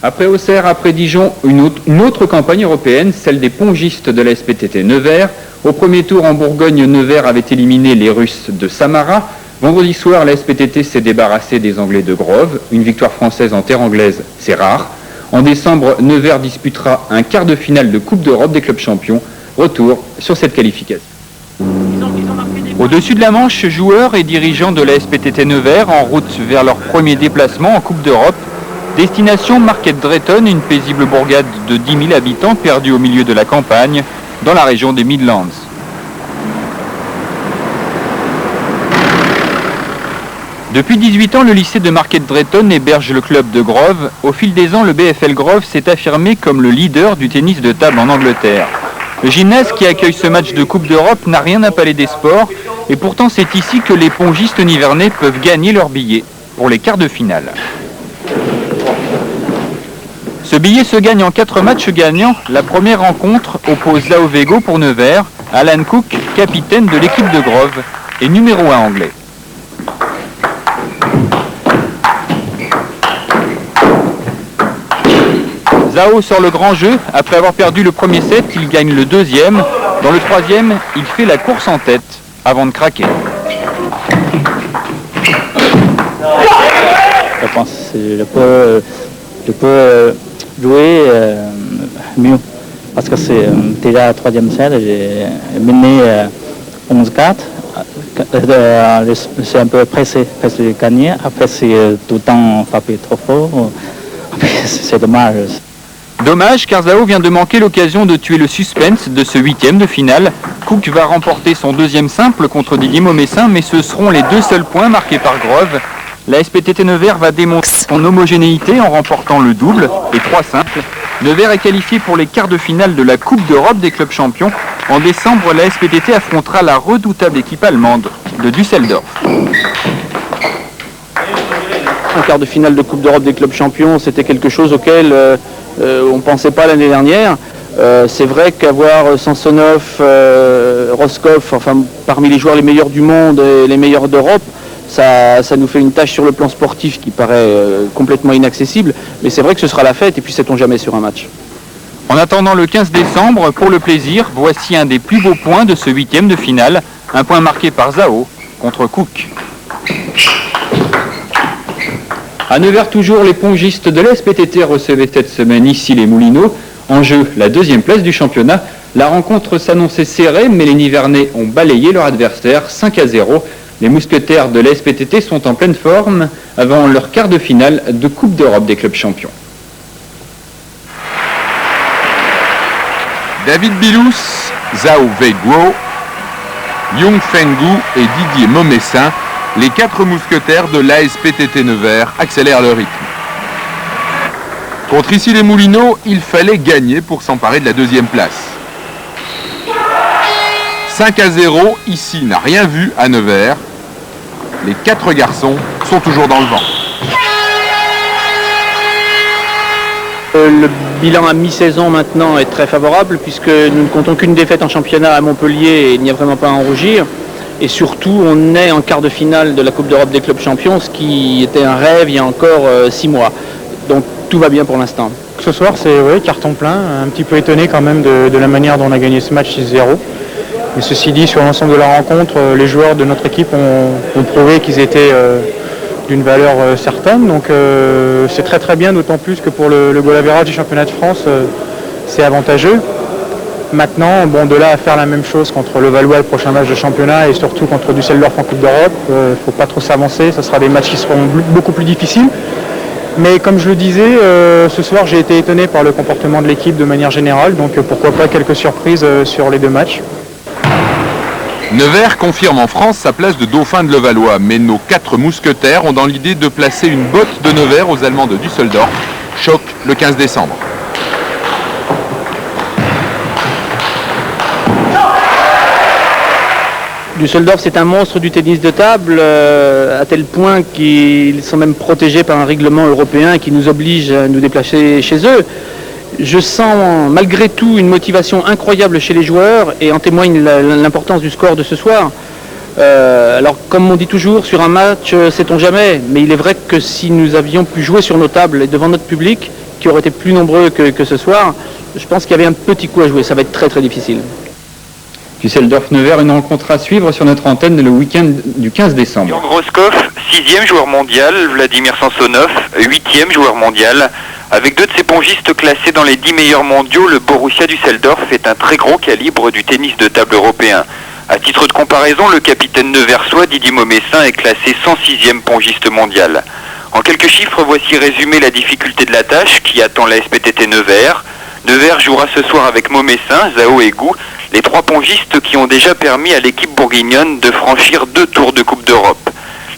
Après Auxerre, après Dijon, une autre campagne européenne, celle des pongistes de la SPTT Nevers. Au premier tour en Bourgogne, Nevers avait éliminé les Russes de Samara. Vendredi soir, la SPTT s'est débarrassée des Anglais de Grove. Une victoire française en terre anglaise, c'est rare. En décembre, Nevers disputera un quart de finale de Coupe d'Europe des clubs champions. Retour sur cette qualification. Au-dessus de la Manche, joueurs et dirigeants de la SPTT Nevers en route vers leur premier déplacement en Coupe d'Europe. Destination Market Drayton, une paisible bourgade de 10 000 habitants perdue au milieu de la campagne, dans la région des Midlands. Depuis 18 ans, le lycée de Market Drayton héberge le club de Grove. Au fil des ans, le BFL Grove s'est affirmé comme le leader du tennis de table en Angleterre. Le gymnase qui accueille ce match de Coupe d'Europe n'a rien à Palais des Sports, et pourtant c'est ici que les pongistes nivernais peuvent gagner leur billet pour les quarts de finale. Ce billet se gagne en 4 matchs gagnants. La première rencontre oppose Zao Vego pour Nevers, Alan Cook, capitaine de l'équipe de Grove et numéro 1 anglais. Zao sort le grand jeu. Après avoir perdu le premier set, il gagne le deuxième. Dans le troisième, il fait la course en tête avant de craquer. Je pense que je peux jouer mieux parce que c'est déjà le troisième set, j'ai mené 11-4. C'est un peu pressé de gagner. Après, c'est tout le temps frappé trop fort. C'est dommage. Dommage car Zao vient de manquer l'occasion de tuer le suspense de ce huitième de finale. Cook va remporter son deuxième simple contre Didier Maumessin, mais ce seront les 2 seuls points marqués par Grove. La SPTT Nevers va démontrer son homogénéité en remportant le double et 3 simples. Nevers est qualifié pour les quarts de finale de la Coupe d'Europe des clubs champions. En décembre, la SPTT affrontera la redoutable équipe allemande de Düsseldorf. Un quart de finale de Coupe d'Europe des clubs champions, c'était quelque chose auquel on ne pensait pas l'année dernière. C'est vrai qu'avoir Samsonov, Roscoff, enfin parmi les joueurs les meilleurs du monde et les meilleurs d'Europe, ça nous fait une tâche sur le plan sportif qui paraît complètement inaccessible. Mais c'est vrai que ce sera la fête et puis sait-on jamais sur un match. En attendant le 15 décembre, pour le plaisir, voici un des plus beaux points de ce huitième de finale. Un point marqué par Zao contre Cook. À Nevers toujours, les pongistes de la SPTT recevaient cette semaine ici les Moulineaux. En jeu, la 2e place du championnat. La rencontre s'annonçait serrée, mais les Nivernais ont balayé leur adversaire 5-0. Les mousquetaires de la SPTT sont en pleine forme avant leur quart de finale de Coupe d'Europe des clubs champions. David Bilous, Zao Vego, Yung Fengu et Didier Maumessin, les 4 mousquetaires de l'ASPTT Nevers accélèrent le rythme. Contre ici les Moulineaux, il fallait gagner pour s'emparer de la 2e place. 5-0, ici n'a rien vu à Nevers. Les 4 garçons sont toujours dans le vent. Le bilan à mi-saison maintenant est très favorable puisque nous ne comptons qu'une défaite en championnat à Montpellier et il n'y a vraiment pas à en rougir. Et surtout, on est en quart de finale de la Coupe d'Europe des clubs champions, ce qui était un rêve il y a encore 6 mois. Donc tout va bien pour l'instant. Ce soir, c'est carton plein, un petit peu étonné quand même de la manière dont on a gagné ce match 6-0. Mais ceci dit, sur l'ensemble de la rencontre, les joueurs de notre équipe ont prouvé qu'ils étaient d'une valeur certaine. Donc c'est très très bien, d'autant plus que pour le goal average du championnat de France, c'est avantageux. Maintenant, de là à faire la même chose contre le Valois, le prochain match de championnat, et surtout contre Düsseldorf en Coupe d'Europe, il ne faut pas trop s'avancer, ce sera des matchs qui seront beaucoup plus difficiles. Mais comme je le disais, ce soir j'ai été étonné par le comportement de l'équipe de manière générale, donc pourquoi pas quelques surprises sur les 2 matchs. Nevers confirme en France sa place de dauphin de Levallois, mais nos 4 mousquetaires ont dans l'idée de placer une botte de Nevers aux Allemands de Düsseldorf. Choc le 15 décembre. Düsseldorf, c'est un monstre du tennis de table, à tel point qu'ils sont même protégés par un règlement européen qui nous oblige à nous déplacer chez eux. Je sens malgré tout une motivation incroyable chez les joueurs et en témoigne l'importance du score de ce soir. Alors comme on dit toujours, sur un match, sait-on jamais, mais il est vrai que si nous avions pu jouer sur nos tables et devant notre public, qui auraient été plus nombreux que ce soir, je pense qu'il y avait un petit coup à jouer. Ça va être très très difficile. Düsseldorf-Nevers, une rencontre à suivre sur notre antenne le week-end du 15 décembre. Jörg Roscoff, 6e joueur mondial, Vladimir Samsonov, 8e joueur mondial. Avec 2 de ses pongistes classés dans les 10 meilleurs mondiaux, le Borussia Düsseldorf est un très gros calibre du tennis de table européen. À titre de comparaison, le capitaine neversois Didier Maumessin est classé 106e pongiste mondial. En quelques chiffres, voici résumé la difficulté de la tâche qui attend la SPTT Nevers. Nevers jouera ce soir avec Maumessin, Zhao et Gou, les 3 pongistes qui ont déjà permis à l'équipe bourguignonne de franchir 2 tours de Coupe d'Europe.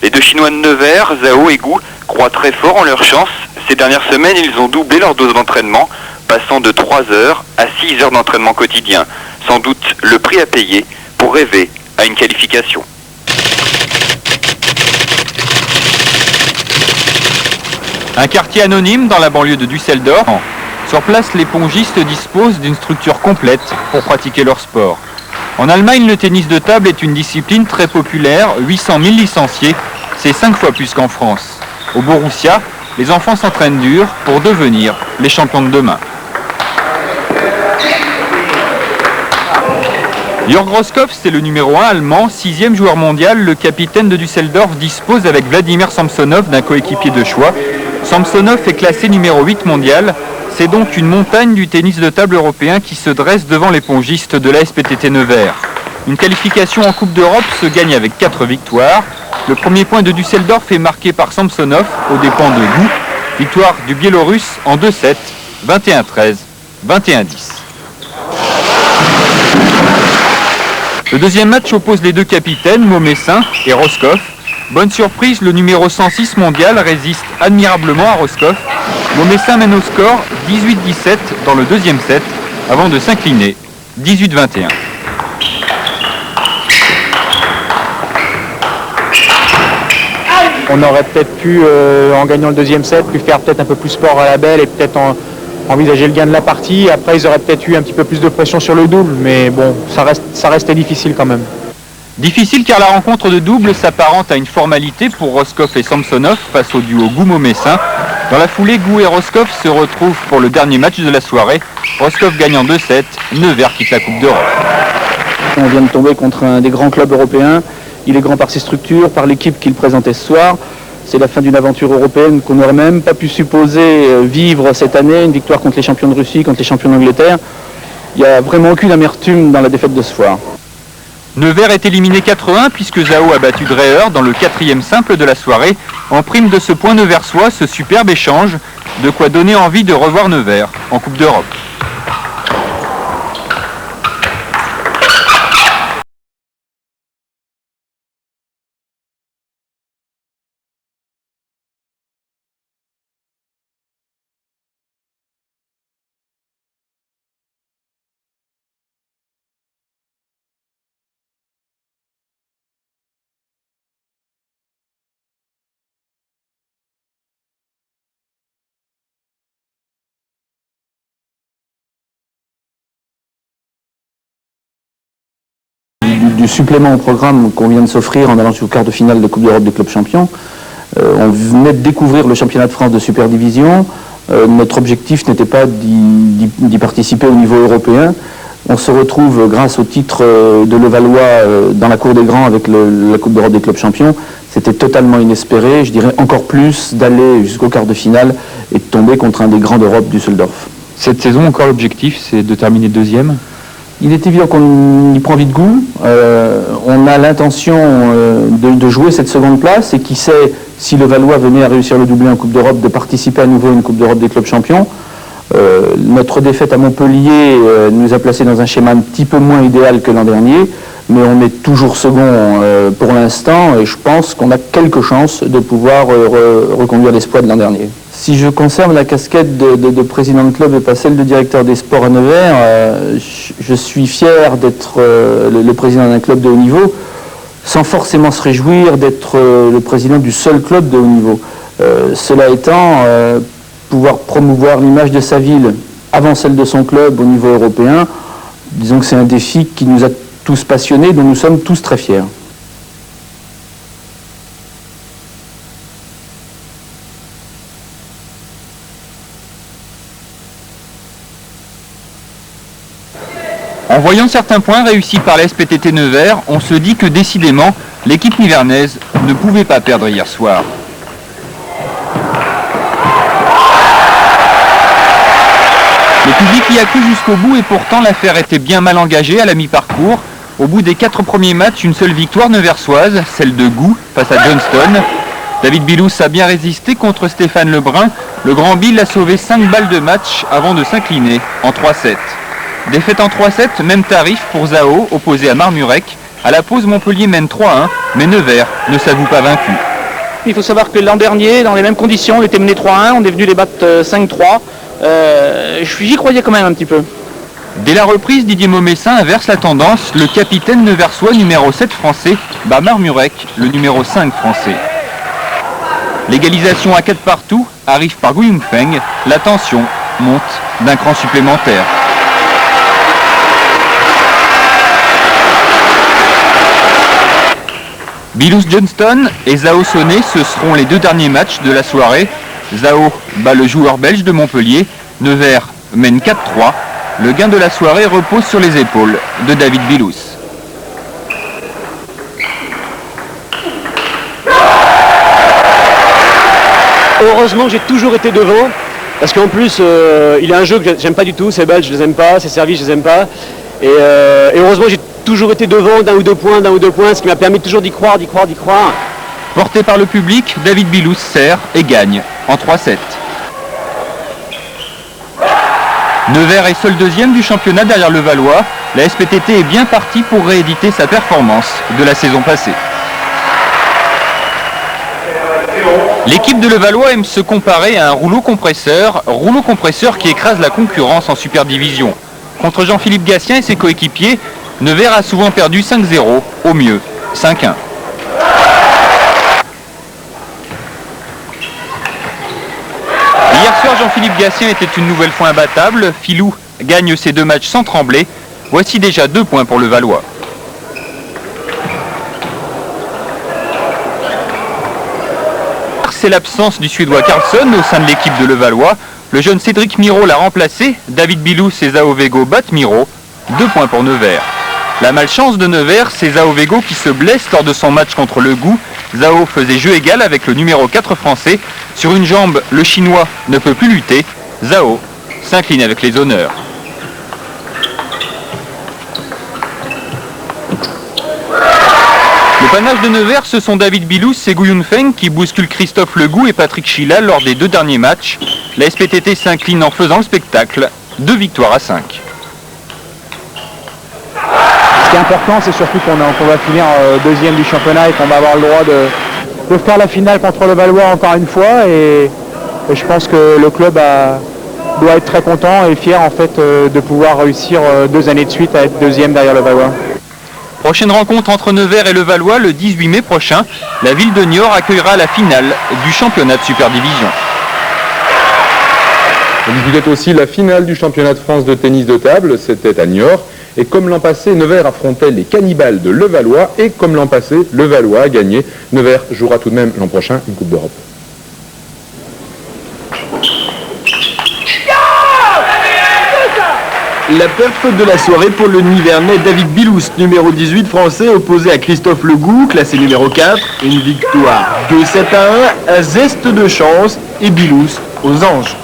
Les 2 Chinois de Nevers, Zhao et Gou, croient très fort en leur chance. Ces dernières semaines, ils ont doublé leur dose d'entraînement, passant de 3 heures à 6 heures d'entraînement quotidien. Sans doute le prix à payer pour rêver à une qualification. Un quartier anonyme dans la banlieue de Düsseldorf. Sur place, les pongistes disposent d'une structure complète pour pratiquer leur sport. En Allemagne, le tennis de table est une discipline très populaire, 800 000 licenciés, c'est 5 fois plus qu'en France. Au Borussia, les enfants s'entraînent dur pour devenir les champions de demain. Jörg Roscoff, c'est le numéro 1 allemand, 6e joueur mondial. Le capitaine de Düsseldorf dispose avec Vladimir Samsonov d'un coéquipier de choix. Samsonov est classé numéro 8 mondial. C'est donc une montagne du tennis de table européen qui se dresse devant les pongistes de la SPTT Nevers. Une qualification en Coupe d'Europe se gagne avec 4 victoires. Le premier point de Düsseldorf est marqué par Samsonov aux dépens de Gou. Victoire du Biélorusse en 2-7, 21-13, 21-10. Le deuxième match oppose les 2 capitaines, Maumessin et Roscoff. Bonne surprise, le numéro 106 mondial résiste admirablement à Roscoff. Maumessin mène au score 18-17 dans le deuxième set avant de s'incliner 18-21. On aurait peut-être pu, en gagnant le deuxième set, lui faire peut-être un peu plus sport à la belle et peut-être envisager le gain de la partie. Après, ils auraient peut-être eu un petit peu plus de pression sur le double, mais bon, ça restait difficile quand même. Difficile car la rencontre de double s'apparente à une formalité pour Roscoff et Samsonov face au duo Gou-Maumessin. Dans la foulée, Gou et Roscoff se retrouvent pour le dernier match de la soirée. Roscoff gagne en 2-7, Nevers quitte la Coupe d'Europe. On vient de tomber contre un des grands clubs européens. Il est grand par ses structures, par l'équipe qu'il présentait ce soir. C'est la fin d'une aventure européenne qu'on n'aurait même pas pu supposer vivre cette année. Une victoire contre les champions de Russie, contre les champions d'Angleterre. Il n'y a vraiment aucune amertume dans la défaite de ce soir. Nevers est éliminé 4-1 puisque Zhao a battu Dreher dans le 4e simple de la soirée. En prime de ce point neversois, ce superbe échange, de quoi donner envie de revoir Nevers en Coupe d'Europe. Du supplément au programme qu'on vient de s'offrir en allant jusqu'au quart de finale de Coupe d'Europe des clubs champions. On venait de découvrir le championnat de France de Super Division. Notre objectif n'était pas d'y participer au niveau européen. On se retrouve grâce au titre de Levallois dans la cour des grands avec la Coupe d'Europe des clubs champions. C'était totalement inespéré, je dirais encore plus d'aller jusqu'au quart de finale et de tomber contre un des grands d'Europe, Düsseldorf. Cette saison, encore l'objectif, c'est de terminer deuxième. Il est évident qu'on y prend vite goût. On a l'intention de jouer cette seconde place et qui sait, si le Valois venait à réussir le doublé en Coupe d'Europe, de participer à nouveau à une Coupe d'Europe des clubs champions. Notre défaite à Montpellier nous a placés dans un schéma un petit peu moins idéal que l'an dernier, mais on est toujours second pour l'instant et je pense qu'on a quelques chances de pouvoir reconduire l'exploit de l'an dernier. Si je conserve la casquette de président de club et pas celle de directeur des sports à Nevers, je suis fier d'être le président d'un club de haut niveau, sans forcément se réjouir d'être le président du seul club de haut niveau. Cela étant, pouvoir promouvoir l'image de sa ville avant celle de son club au niveau européen, disons que c'est un défi qui nous a tous passionnés, dont nous sommes tous très fiers. En voyant certains points réussis par la SPTT Nevers, on se dit que décidément, l'équipe nivernaise ne pouvait pas perdre hier soir. Le public y a cru jusqu'au bout et pourtant l'affaire était bien mal engagée à la mi-parcours. Au bout des 4 premiers matchs, une seule victoire neversoise, celle de Gou face à Johnston. David Bilous a bien résisté contre Stéphane Lebrun. Le Grand Bill a sauvé 5 balles de match avant de s'incliner en 3-7. Défaite en 3-7, même tarif pour Zao, opposé à Marmurek. À la pause, Montpellier mène 3-1, mais Nevers ne s'avoue pas vaincu. Il faut savoir que l'an dernier, dans les mêmes conditions, on était mené 3-1, on est venu les battre 5-3. J'y croyais quand même un petit peu. Dès la reprise, Didier Momessin inverse la tendance. Le capitaine neversois numéro 7 français bat Marmurek, le numéro 5 français. L'égalisation à 4 partout arrive par Gu Yongfeng. La tension monte d'un cran supplémentaire. Bilous-Johnston et Zao Sonné, ce seront les 2 derniers matchs de la soirée. Zao bat le joueur belge de Montpellier. Nevers mène 4-3. Le gain de la soirée repose sur les épaules de David Bilous. Heureusement que j'ai toujours été devant, parce qu'en plus il a un jeu que j'aime pas du tout, ses balles je les aime pas, ses services je les aime pas. Et heureusement j'ai toujours été devant d'un ou deux points, ce qui m'a permis toujours d'y croire. Porté par le public, David Bilous sert et gagne en 3-7. Nevers est seul deuxième du championnat derrière le Valois. La SPTT est bien partie pour rééditer sa performance de la saison passée. L'équipe de Levallois aime se comparer à un rouleau compresseur qui écrase la concurrence en Super Division. Contre Jean-Philippe Gatien et ses coéquipiers, Nevers a souvent perdu 5-0, au mieux 5-1. Hier soir, Jean-Philippe Gatien était une nouvelle fois imbattable. Filou gagne ses 2 matchs sans trembler. Voici déjà 2 points pour le Valois. C'est l'absence du Suédois Carlsson au sein de l'équipe de Levallois. Le jeune Cédric Miro l'a remplacé. David Bilous et Zao Vego battent Miro. 2 points pour Nevers. La malchance de Nevers, c'est Zao Vego qui se blesse lors de son match contre le Gou. Zao faisait jeu égal avec le numéro 4 français. Sur une jambe, le Chinois ne peut plus lutter. Zao s'incline avec les honneurs. Le panache de Nevers, ce sont David Bilous et Gu Yongfeng qui bousculent Christophe Legou et Patrick Chila lors des 2 derniers matchs. La SPTT s'incline en faisant le spectacle. 2 victoires à 5. Ce qui est important, c'est surtout qu'on va finir deuxième du championnat et qu'on va avoir le droit de faire la finale contre le Valois encore une fois. Et je pense que le club doit être très content et fier en fait de pouvoir réussir 2 années de suite à être deuxième derrière le Valois. Prochaine rencontre entre Nevers et le Valois le 18 mai prochain. La ville de Niort accueillera la finale du championnat de Super Division. On disputait aussi la finale du championnat de France de tennis de table, c'était à Niort. Et comme l'an passé, Nevers affrontait les cannibales de Levallois. Et comme l'an passé, Levallois a gagné. Nevers jouera tout de même l'an prochain une Coupe d'Europe. La perf de la soirée pour le Nivernais David Bilous, numéro 18 français, opposé à Christophe Legou, classé numéro 4. Une victoire 2-7-1, un zeste de chance et Bilous aux anges.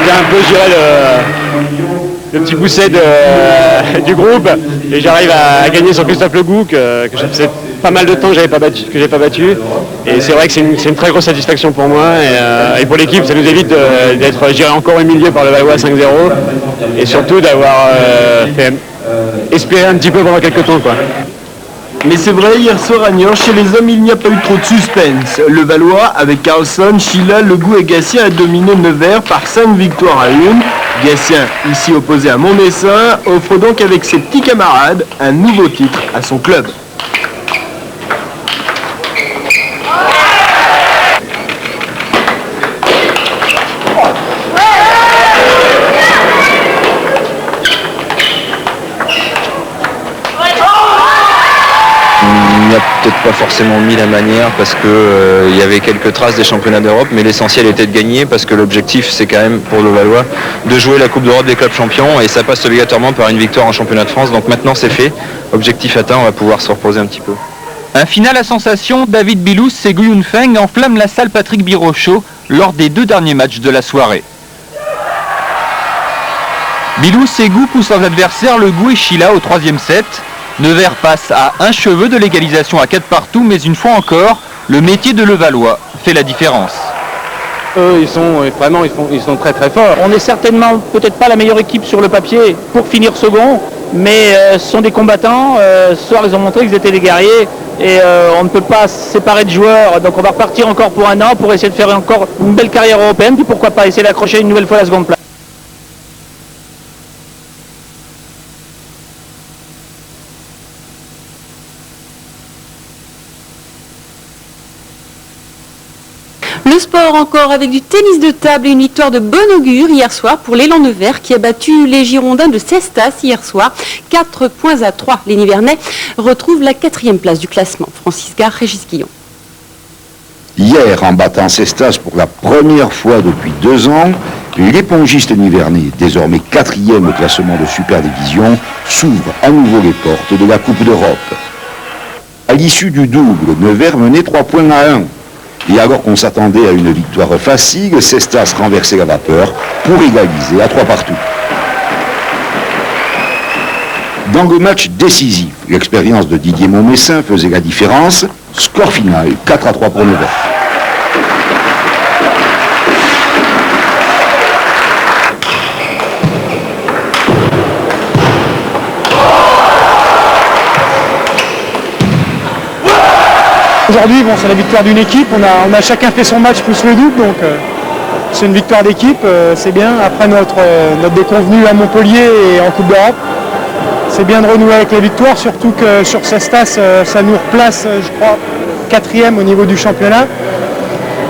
J'ai un peu, je dirais, le petit pousset du groupe et j'arrive à gagner sur Christophe Legou que ça faisait pas mal de temps que j'ai pas battu et c'est vrai que c'est une très grosse satisfaction pour moi et pour l'équipe. Ça nous évite d'être, je dirais, encore humilié par le Valois 5-0 et surtout d'avoir fait espérer un petit peu pendant quelques temps, quoi. Mais c'est vrai, hier soir à Niort, chez les hommes, il n'y a pas eu trop de suspense. Le Valois, avec Carlsson, Chila, Legou et Gatien, a dominé Nevers par 5 victoires à 1. Gatien, ici opposé à Montmessin, offre donc avec ses petits camarades un nouveau titre à son club. Il n'y a peut-être pas pas forcément mis la manière parce que il y avait quelques traces des championnats d'Europe, mais l'essentiel était de gagner parce que l'objectif c'est quand même pour Levallois de jouer la Coupe d'Europe des clubs champions et ça passe obligatoirement par une victoire en championnat de France. Donc maintenant c'est fait, objectif atteint, on va pouvoir se reposer un petit peu. Un final à sensation, David Bilous et Gu Yunfeng enflamment la salle Patrick Birochot lors des 2 derniers matchs de la soirée. Bilous et Gu poussent leurs adversaires, le Gu et Sheila, au 3e set. Nevers passe à un cheveu de l'égalisation à 4 partout, mais une fois encore, le métier de Levallois fait la différence. Eux, ils sont très très forts. On n'est certainement peut-être pas la meilleure équipe sur le papier pour finir second, mais ce sont des combattants. Ce soir, ils ont montré qu'ils étaient des guerriers et on ne peut pas se séparer de joueurs. Donc on va repartir encore pour un an pour essayer de faire encore une belle carrière européenne, puis pourquoi pas essayer d'accrocher une nouvelle fois la seconde place. Le sport encore avec du tennis de table et une victoire de bon augure hier soir pour l'élan Nevers qui a battu les Girondins de Cestas hier soir, 4 points à 3. Les Nivernais retrouvent la 4e place du classement. Francis Gare, Régis Guillon. Hier, en battant Cestas pour la première fois depuis 2 ans, l'épongiste nivernais, désormais 4e au classement de Super Division, s'ouvre à nouveau les portes de la Coupe d'Europe. À l'issue du double, Nevers menait 3 points à 1. Et alors qu'on s'attendait à une victoire facile, Cestas renversait la vapeur pour égaliser à 3 partout. Dans le match décisif, l'expérience de Didier Montmessin faisait la différence. Score final, 4-3 pour Nevers. Aujourd'hui, bon, c'est la victoire d'une équipe, on a chacun fait son match plus le double, donc c'est une victoire d'équipe, c'est bien. Après notre déconvenue à Montpellier et en Coupe d'Europe, c'est bien de renouer avec les victoires, surtout que sur Cestas, ça nous replace, je crois, 4e au niveau du championnat.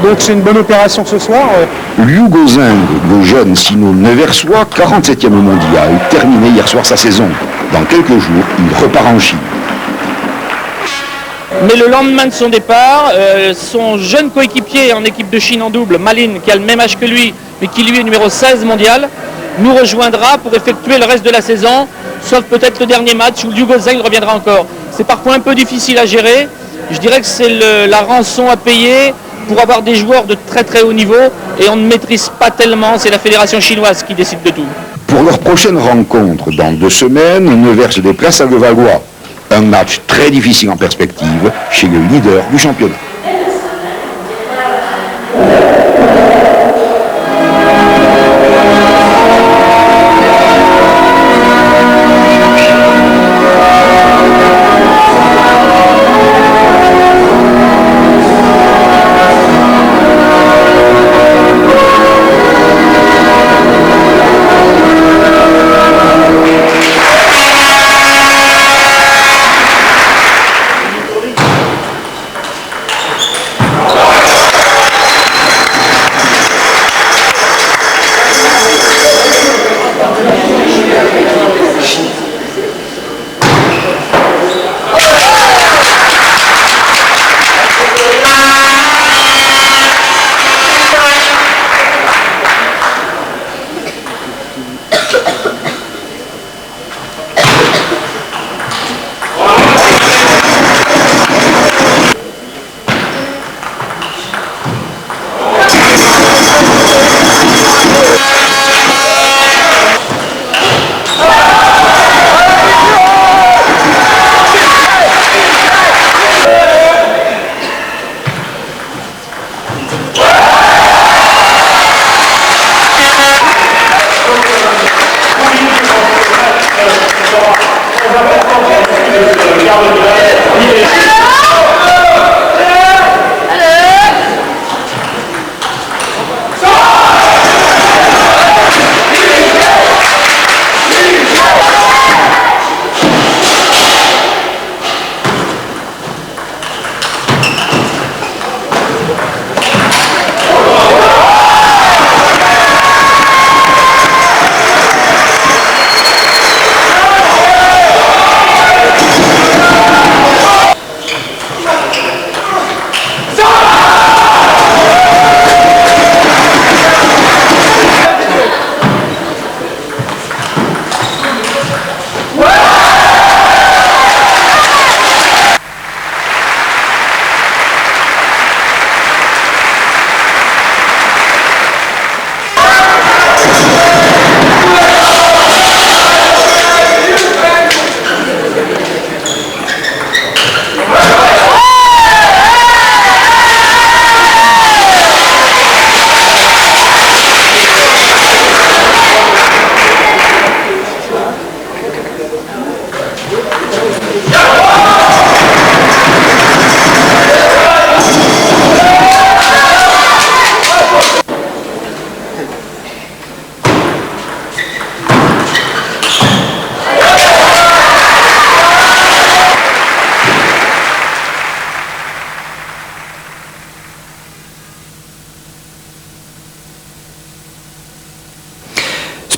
Donc c'est une bonne opération ce soir. Liu Gozing, le jeune sino neversois, 47e mondial, terminé hier soir sa saison. Dans quelques jours, il repart en Chine. Mais le lendemain de son départ, son jeune coéquipier en équipe de Chine en double, Malin, qui a le même âge que lui, mais qui lui est numéro 16 mondial, nous rejoindra pour effectuer le reste de la saison, sauf peut-être le dernier match où Liu Gozing reviendra encore. C'est parfois un peu difficile à gérer. Je dirais que c'est la rançon à payer pour avoir des joueurs de très très haut niveau et on ne maîtrise pas tellement, c'est la fédération chinoise qui décide de tout. Pour leur prochaine rencontre dans 2 semaines, Nevers se déplace à Levallois. Un match très difficile en perspective chez le leader du championnat.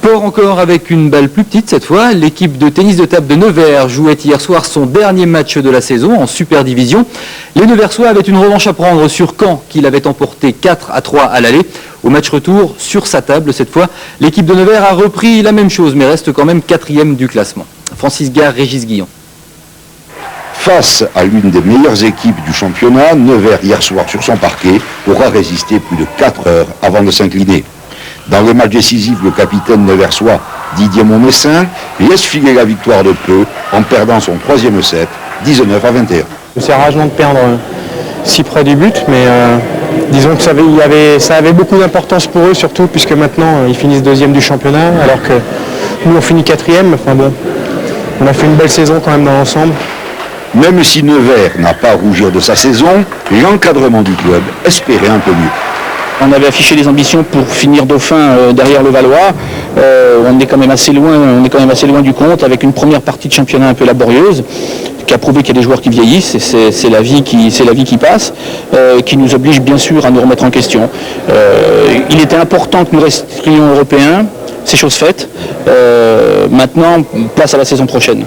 Sport encore avec une balle plus petite cette fois. L'équipe de tennis de table de Nevers jouait hier soir son dernier match de la saison en Super Division. Les Neversois avaient une revanche à prendre sur Caen qui l'avait emporté 4-3 à l'aller. Au match retour, sur sa table cette fois, l'équipe de Nevers a repris la même chose mais reste quand même 4e du classement. Francis Gare, Régis Guillon. Face à l'une des meilleures équipes du championnat, Nevers hier soir sur son parquet aura résisté plus de 4 heures avant de s'incliner. Dans le match décisif, le capitaine neversois Didier Montmessin laisse filer la victoire de peu en perdant son 3e set, 19-21. C'est ragement de perdre si près du but, mais disons que ça avait beaucoup d'importance pour eux, surtout puisque maintenant ils finissent 2e du championnat, alors que nous on finit 4e. Enfin bon, on a fait une belle saison quand même dans l'ensemble. Même si Nevers n'a pas à rougir de sa saison, l'encadrement du club espérait un peu mieux. On avait affiché des ambitions pour finir dauphin derrière le Valois. On est quand même assez loin du compte, avec une première partie de championnat un peu laborieuse, qui a prouvé qu'il y a des joueurs qui vieillissent, et c'est la vie qui passe, qui nous oblige bien sûr à nous remettre en question. Il était important que nous restions européens, c'est chose faite. Maintenant, place à la saison prochaine.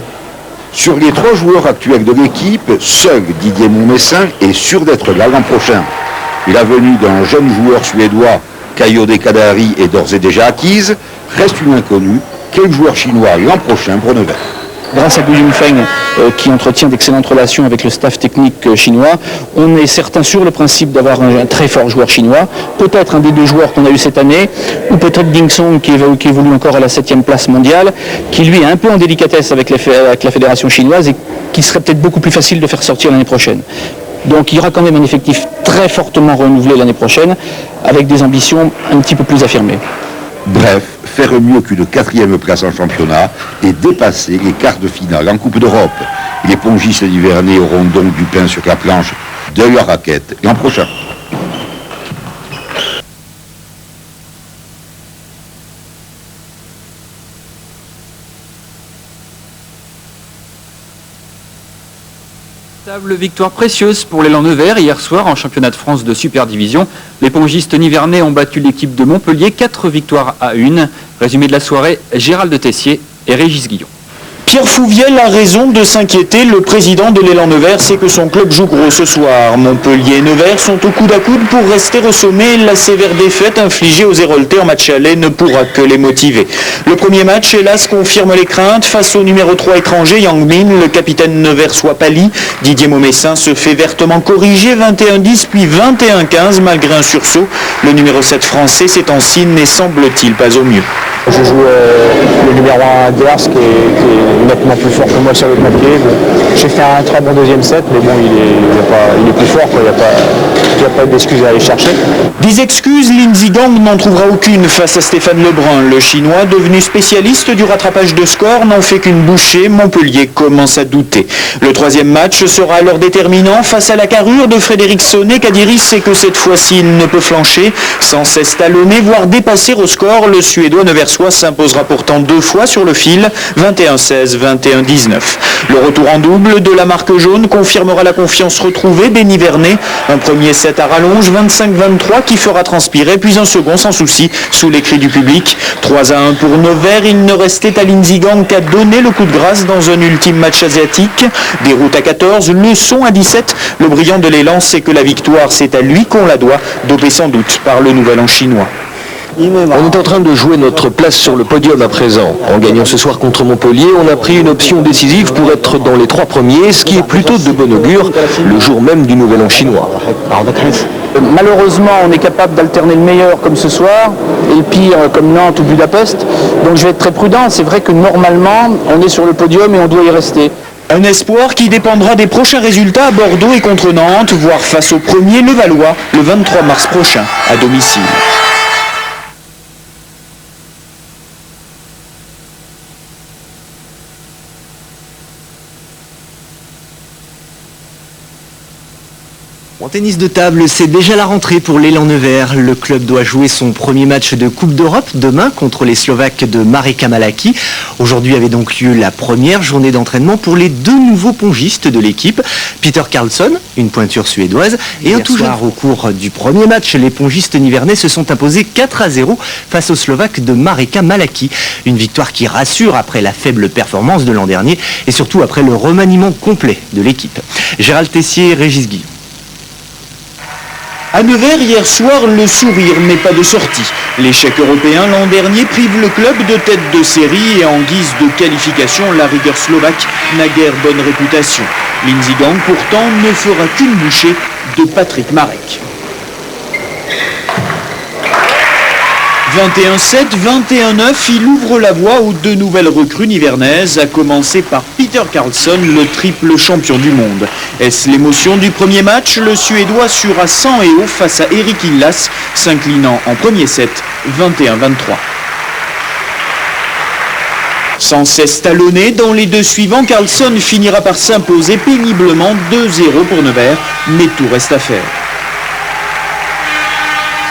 Sur les 3 joueurs actuels de l'équipe, seul Didier Montmessin est sûr d'être là l'an prochain. La venue d'un jeune joueur suédois, Kayode Kadari, est d'ores et déjà acquise. Reste une inconnue. Quel joueur chinois l'an prochain pour Nevers? Grâce à Gu Yunfeng, qui entretient d'excellentes relations avec le staff technique chinois, on est certain sur le principe d'avoir un très fort joueur chinois. Peut-être un des 2 joueurs qu'on a eu cette année, ou peut-être Ding Song qui évolue encore à la 7e place mondiale, qui lui est un peu en délicatesse avec la fédération chinoise et qui serait peut-être beaucoup plus facile de faire sortir l'année prochaine. Donc il y aura quand même un effectif très fortement renouvelé l'année prochaine, avec des ambitions un petit peu plus affirmées. Bref, faire mieux qu'une 4e place en championnat et dépasser les quarts de finale en Coupe d'Europe. Les pongistes d'Ivernay auront donc du pain sur la planche de leur raquette l'an prochain. Victoire précieuse pour l'élan Nevers hier soir en championnat de France de Super Division. Les pongistes nivernais ont battu l'équipe de Montpellier 4 victoires à 1. Résumé de la soirée, Gérald de Tessier et Régis Guillon. Pierre Fouviel a raison de s'inquiéter. Le président de l'élan Nevers sait que son club joue gros ce soir. Montpellier et Nevers sont au coude à coude pour rester au sommet. La sévère défaite infligée aux Héroltais en match aller ne pourra que les motiver. Le premier match, hélas, confirme les craintes. Face au numéro 3 étranger, Yang Min, le capitaine neversois pâli. Didier Montmessin se fait vertement corriger, 21-10 puis 21-15 malgré un sursaut. Le numéro 7 français s'est en signe mais semble-t-il pas au mieux. Je joue le numéro 1 adverse qui est nettement plus fort que moi sur le papier. J'ai fait un très bon 2e set, mais bon, il est plus fort, quoi. Il n'y a pas d'excuses à aller chercher. Des excuses, Lin Zigang n'en trouvera aucune face à Stéphane Lebrun. Le Chinois, devenu spécialiste du rattrapage de score, n'en fait qu'une bouchée. Montpellier commence à douter. Le 3e match sera alors déterminant. Face à la carrure de Frédéric Sonnet, Kadiri sait que cette fois-ci il ne peut flancher. Sans cesse talonner, voire dépasser au score, le Suédois neversois s'imposera pourtant 2 fois sur le fil, 21-16, 21-19. Le retour en double de la marque jaune confirmera la confiance retrouvée des Nivernais. Un premier set à rallonge, 25-23, qui fera transpirer, puis un second sans souci, sous les cris du public. 3-1 pour Nevers, il ne restait à Lin Zigang qu'à donner le coup de grâce dans un ultime match asiatique. Déroute à 14, leçon à 17. Le brillant de l'élan sait que la victoire, c'est à lui qu'on la doit, dopé sans doute par le nouvel an chinois. On est en train de jouer notre place sur le podium à présent. En gagnant ce soir contre Montpellier, on a pris une option décisive pour être dans les 3 premiers, ce qui est plutôt de bon augure, le jour même du nouvel an chinois. Malheureusement, on est capable d'alterner le meilleur comme ce soir et le pire comme Nantes ou Budapest. Donc je vais être très prudent. C'est vrai que normalement, on est sur le podium et on doit y rester. Un espoir qui dépendra des prochains résultats à Bordeaux et contre Nantes, voire face au premier le Valois, le 23 mars prochain, à domicile. En tennis de table, c'est déjà la rentrée pour l'élan Nevers. Le club doit jouer son premier match de Coupe d'Europe demain contre les Slovaques de Mareka Malacky. Aujourd'hui avait donc lieu la première journée d'entraînement pour les deux nouveaux pongistes de l'équipe. Peter Karlsson, une pointure suédoise, et un tout soir au cours du premier match, les pongistes nivernais se sont imposés 4-0 face aux Slovaques de Mareka Malacky. Une victoire qui rassure après la faible performance de l'an dernier et surtout après le remaniement complet de l'équipe. Gérald Tessier, Régis Guillon. À Nevers, hier soir, le sourire n'est pas de sortie. L'échec européen l'an dernier prive le club de tête de série et en guise de qualification, la rigueur slovaque n'a guère bonne réputation. Lindsey Gang, pourtant, ne fera qu'une bouchée de Patrick Marek. 21-7, 21-9, il ouvre la voie aux deux nouvelles recrues nivernaises, à commencer par Peter Karlsson, le triple champion du monde. Est-ce l'émotion du premier match? Le Suédois assura sang et eau face à Eric Illas, s'inclinant en premier set, 21-23. Sans cesse talonné, dans les deux suivants, Karlsson finira par s'imposer péniblement 2-0 pour Nevers, mais tout reste à faire.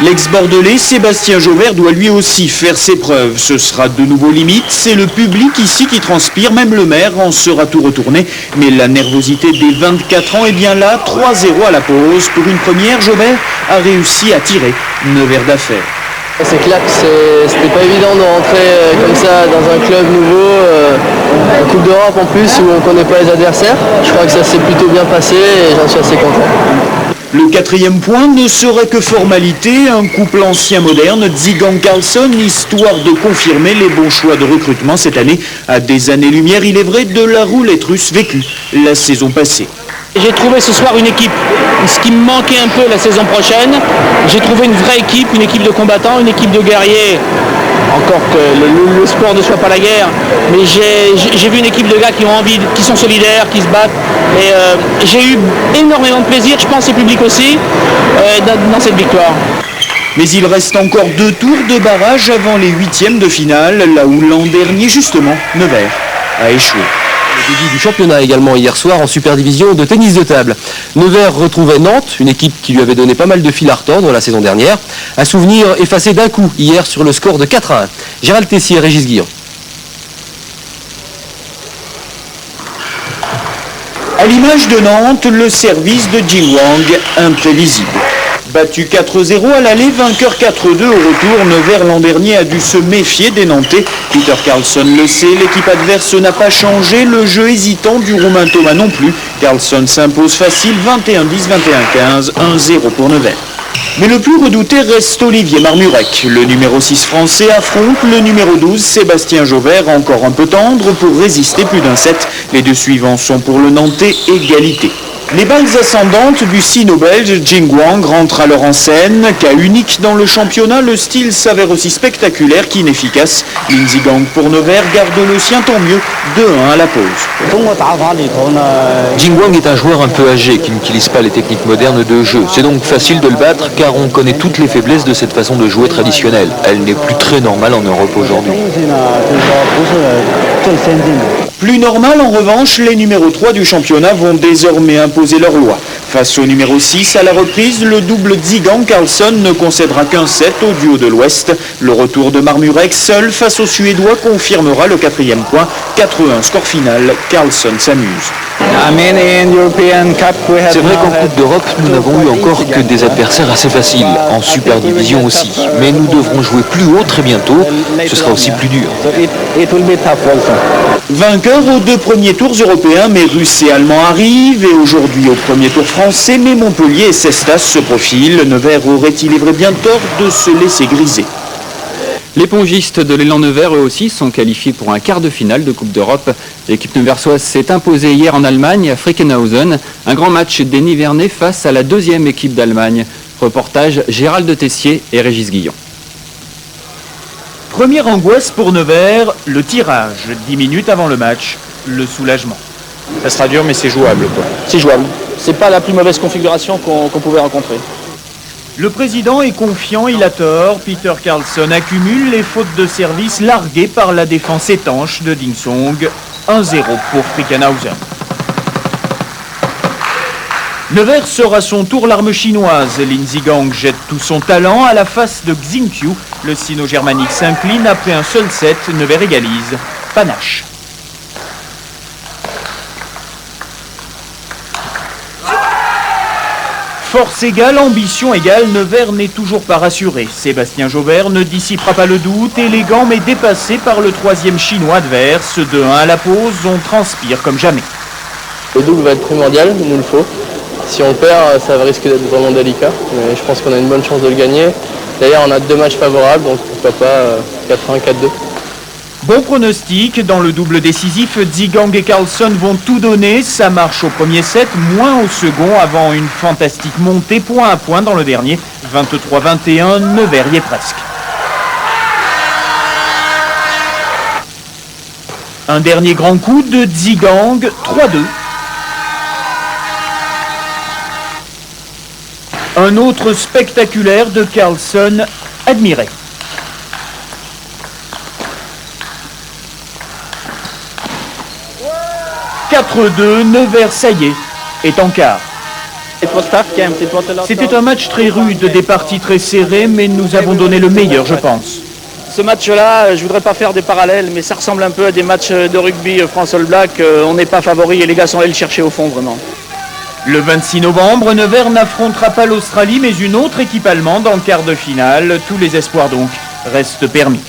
L'ex-bordelais Sébastien Jauvert doit lui aussi faire ses preuves. Ce sera de nouveau limite, c'est le public ici qui transpire, même le maire en sera tout retourné. Mais la nervosité des 24 ans est bien là, 3-0 à la pause. Pour une première, Jauvert a réussi à tirer Nevers d'affaires. C'est clair que c'était pas évident de rentrer comme ça dans un club nouveau, en Coupe d'Europe en plus où on connaît pas les adversaires. Je crois que ça s'est plutôt bien passé et j'en suis assez content. Le quatrième point ne serait que formalité, un couple ancien-moderne, Zigan-Karlsson, histoire de confirmer les bons choix de recrutement cette année. À des années-lumière, il est vrai, de la roulette russe vécue la saison passée. J'ai trouvé ce soir une équipe, ce qui me manquait un peu la saison prochaine. J'ai trouvé une vraie équipe, une équipe de combattants, une équipe de guerriers. Encore que le sport ne soit pas la guerre, mais j'ai vu une équipe de gars qui ont envie, qui sont solidaires, qui se battent. Et j'ai eu énormément de plaisir, je pense, et le public aussi, dans cette victoire. Mais il reste encore 2 tours de barrage avant les 8e de finale, là où l'an dernier, justement, Nevers a échoué. Le début du championnat également hier soir en super division de tennis de table. Nevers retrouvait Nantes, une équipe qui lui avait donné pas mal de fil à retordre la saison dernière. Un souvenir effacé d'un coup hier sur le score de 4-1. Gérald Tessier, Régis Guillon. À l'image de Nantes, le service de Jing Wang, imprévisible. Battu 4-0 à l'aller, vainqueur 4-2 au retour, Nevers l'an dernier a dû se méfier des Nantais. Peter Karlsson le sait, l'équipe adverse n'a pas changé, le jeu hésitant du Roumain Thomas non plus. Karlsson s'impose facile, 21-10, 21-15, 1-0 pour Nevers. Mais le plus redouté reste Olivier Marmurek. Le numéro 6 français affronte le numéro 12 Sébastien Jauvert, encore un peu tendre pour résister plus d'un set. Les deux suivants sont pour le Nantais égalité. Les balles ascendantes du sino-belge Jing Wang rentrent alors en scène. Cas unique dans le championnat, le style s'avère aussi spectaculaire qu'inefficace. Lindsey Gang pour Nevers garde le sien, tant mieux, 2-1 à la pause. Jing Wang est un joueur un peu âgé qui n'utilise pas les techniques modernes de jeu. C'est donc facile de le battre car on connaît toutes les faiblesses de cette façon de jouer traditionnelle. Elle n'est plus très normale en Europe aujourd'hui. Plus normal en revanche, les numéros 3 du championnat vont désormais imposer leur loi. Face au numéro 6, à la reprise, le double Zigan-Karlsson ne concédera qu'un set au duo de l'Ouest. Le retour de Marmurek seul face aux Suédois confirmera le 4e point. 4-1 score final, Karlsson s'amuse. C'est vrai qu'en Coupe d'Europe, nous n'avons eu encore que des adversaires assez faciles, en super division aussi. Mais nous devrons jouer plus haut très bientôt, ce sera aussi plus dur. Vainqueur aux 2 premiers tours européens, mais Russes et Allemands arrivent, et aujourd'hui au premier tour français, mais Montpellier et Cestas se profilent. Nevers aurait-il vrai bien tort de se laisser griser? Les pongistes de l'élan Nevers, eux aussi, sont qualifiés pour un quart de finale de Coupe d'Europe. L'équipe neversoise s'est imposée hier en Allemagne, à Frickenhausen. Un grand match des Nivernais face à la 2e équipe d'Allemagne. Reportage Gérald Tessier et Régis Guillon. Première angoisse pour Nevers, le tirage. 10 minutes avant le match, le soulagement. Ça sera dur mais c'est jouable, quoi. C'est jouable. C'est pas la plus mauvaise configuration qu'on pouvait rencontrer. Le président est confiant, il a tort. Peter Karlsson accumule les fautes de service larguées par la défense étanche de Dingsong. 1-0 pour Frickenhausen. Nevers sort à son tour l'arme chinoise. Lin Zigang jette tout son talent à la face de Xingqiu. Le sino-germanique s'incline après un seul set. Nevers égalise. Panache. Force égale, ambition égale, Nevers n'est toujours pas rassuré. Sébastien Jaubert ne dissipera pas le doute, élégant mais dépassé par le troisième chinois adverse. 2-1 à la pause, on transpire comme jamais. Le double va être primordial, il nous le faut. Si on perd, ça risque d'être vraiment délicat, mais je pense qu'on a une bonne chance de le gagner. D'ailleurs, on a 2 matchs favorables, donc pourquoi pas 4-1, 4-2. Bon pronostic, dans le double décisif, Zigang et Carlson vont tout donner. Ça marche au premier set, moins au second, avant une fantastique montée point à point dans le dernier. 23-21, Nevers y est presque. Un dernier grand coup de Zigang, 3-2. Un autre spectaculaire de Carlson, admiré. 4-2, Nevers, ça y est en quart. C'était un match très rude, des parties très serrées, mais nous avons donné le meilleur, je pense. Ce match-là, je ne voudrais pas faire des parallèles, mais ça ressemble un peu à des matchs de rugby France All Black. On n'est pas favori et les gars sont allés le chercher au fond, vraiment. Le 26 novembre, Nevers n'affrontera pas l'Australie, mais une autre équipe allemande en quart de finale. Tous les espoirs donc restent permis.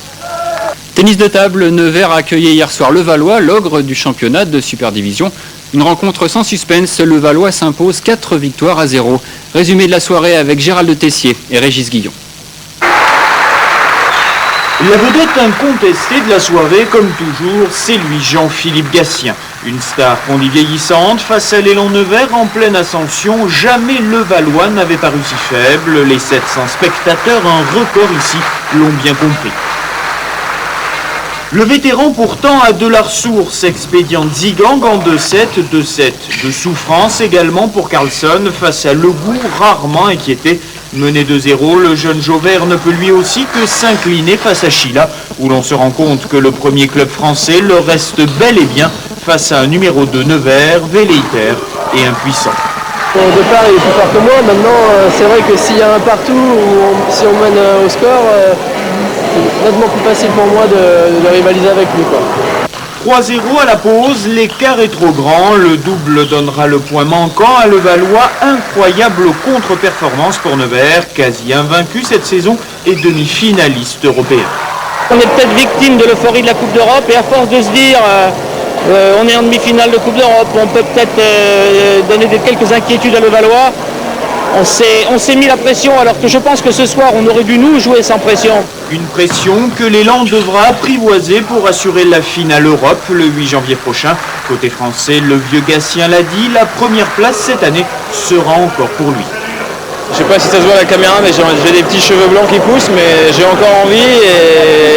Tennis de table, Nevers a accueilli hier soir Levallois, l'ogre du championnat de Super Division. Une rencontre sans suspense, Levallois s'impose 4 victoires à 0. Résumé de la soirée avec Gérald Tessier et Régis Guillon. La vedette incontestée de la soirée, comme toujours, c'est lui, Jean-Philippe Gatien. Une star vieillissante face à l'élan Nevers en pleine ascension. Jamais Levallois n'avait paru si faible. Les 700 spectateurs, un record ici, l'ont bien compris. Le vétéran pourtant a de la ressource, expédient Zigang en 2-7, 2-7 de souffrance également pour Carlson face à Legout, rarement inquiété. Mené 2-0, le jeune Jaubert ne peut lui aussi que s'incliner face à Sheila, où l'on se rend compte que le premier club français le reste bel et bien face à un numéro 2 Nevers, velléitaire et impuissant. Au départ, il est plus fort que moi. Maintenant, c'est vrai que s'il y a un partout ou si on mène au score, c'est nettement plus facile pour moi de rivaliser avec lui, quoi. 3-0 à la pause, l'écart est trop grand, le double donnera le point manquant à Levallois. Incroyable contre-performance pour Nevers, quasi invaincu cette saison et demi-finaliste européen. On est peut-être victime de l'euphorie de la Coupe d'Europe et à force de se dire on est en demi-finale de Coupe d'Europe, on peut peut-être donner quelques inquiétudes à Levallois. On s'est mis la pression alors que je pense que ce soir on aurait dû nous jouer sans pression. Une pression que l'élan devra apprivoiser pour assurer la finale Europe le 8 janvier prochain. Côté français, le vieux Gatien l'a dit, la première place cette année sera encore pour lui. Je sais pas si ça se voit à la caméra, mais j'ai des petits cheveux blancs qui poussent, mais j'ai encore envie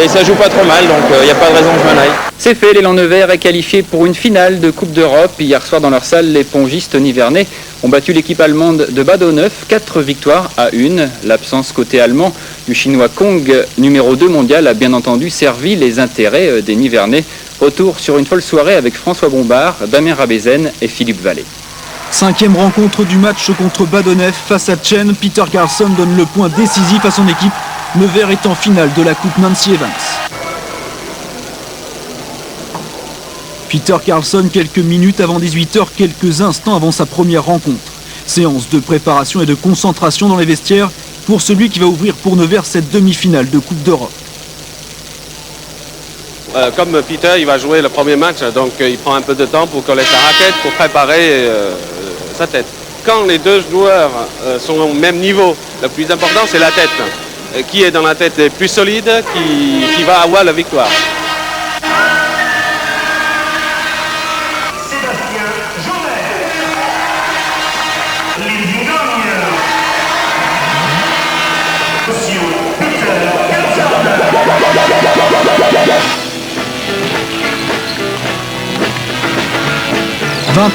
et ça joue pas trop mal, donc il n'y a pas de raison que je m'en aille. C'est fait, l'élan Nevers est qualifié pour une finale de Coupe d'Europe. Hier soir dans leur salle, les pongistes nivernais ont battu l'équipe allemande de Bad-Honnef, 4 victoires à 1. L'absence côté allemand du chinois Kong, numéro 2 mondial, a bien entendu servi les intérêts des Nivernais. Retour sur une folle soirée avec François Bombard, Damien Rabézen et Philippe Vallée. 5e rencontre du match contre Bad-Honnef face à Chen. Peter Carlson donne le point décisif à son équipe. Nevers est en finale de la Coupe Nancy Evans. Peter Carlson, quelques minutes avant 18h, quelques instants avant sa première rencontre. Séance de préparation et de concentration dans les vestiaires pour celui qui va ouvrir pour Nevers cette demi-finale de Coupe d'Europe. Comme Peter, il va jouer le premier match, donc il prend un peu de temps pour coller sa raquette, pour préparer sa tête. Quand les deux joueurs sont au même niveau, le plus important c'est la tête. Qui est dans la tête est plus solide, qui va avoir la victoire. «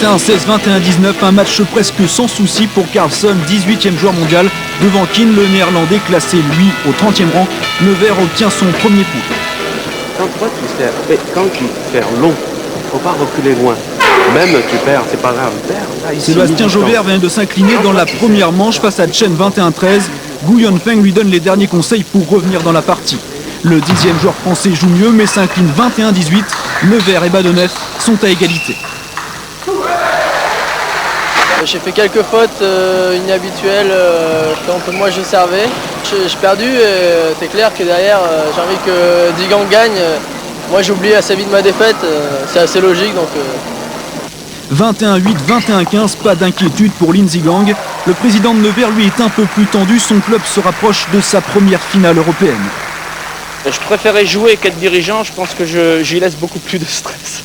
21-16, 21-19, un match presque sans souci pour Carlson, 18e joueur mondial. Devant Keane, le néerlandais classé lui au 30e rang. Nevers obtient son premier point. Quand tu fais long, il ne faut pas reculer loin. Même tu perds, c'est pas grave, perds. Sébastien Jauvert vient de s'incliner dans la première manche face à Chen 21-13. Gu Yonfeng lui donne les derniers conseils pour revenir dans la partie. Le 10e joueur français joue mieux mais s'incline 21-18. Nevers et Badonef sont à égalité. J'ai fait quelques fautes inhabituelles quand moi je servais. J'ai perdu et c'est clair que derrière j'ai envie que Zhigang gagne. Moi j'ai oublié assez vite ma défaite, c'est assez logique donc... 21-8, 21-15, pas d'inquiétude pour Lin Zhigang. Le président de Nevers lui est un peu plus tendu, son club se rapproche de sa première finale européenne. Je préférais jouer qu'être dirigeant, je pense que j'y laisse beaucoup plus de stress.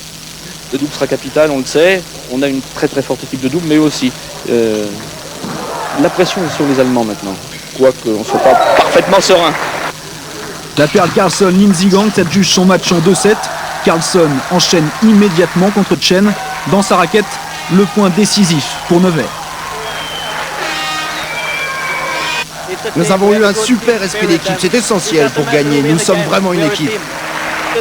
Le double sera capital, on le sait. On a une très très forte équipe de double, mais aussi la pression est sur les Allemands maintenant. Quoique on ne soit pas parfaitement serein. La perle Carlson, Lin Zhigang s'adjuge son match en 2-7. Carlson enchaîne immédiatement contre Chen. Dans sa raquette, le point décisif pour Nevers. Nous avons eu un super esprit d'équipe, c'est essentiel pour gagner. Nous sommes vraiment une équipe.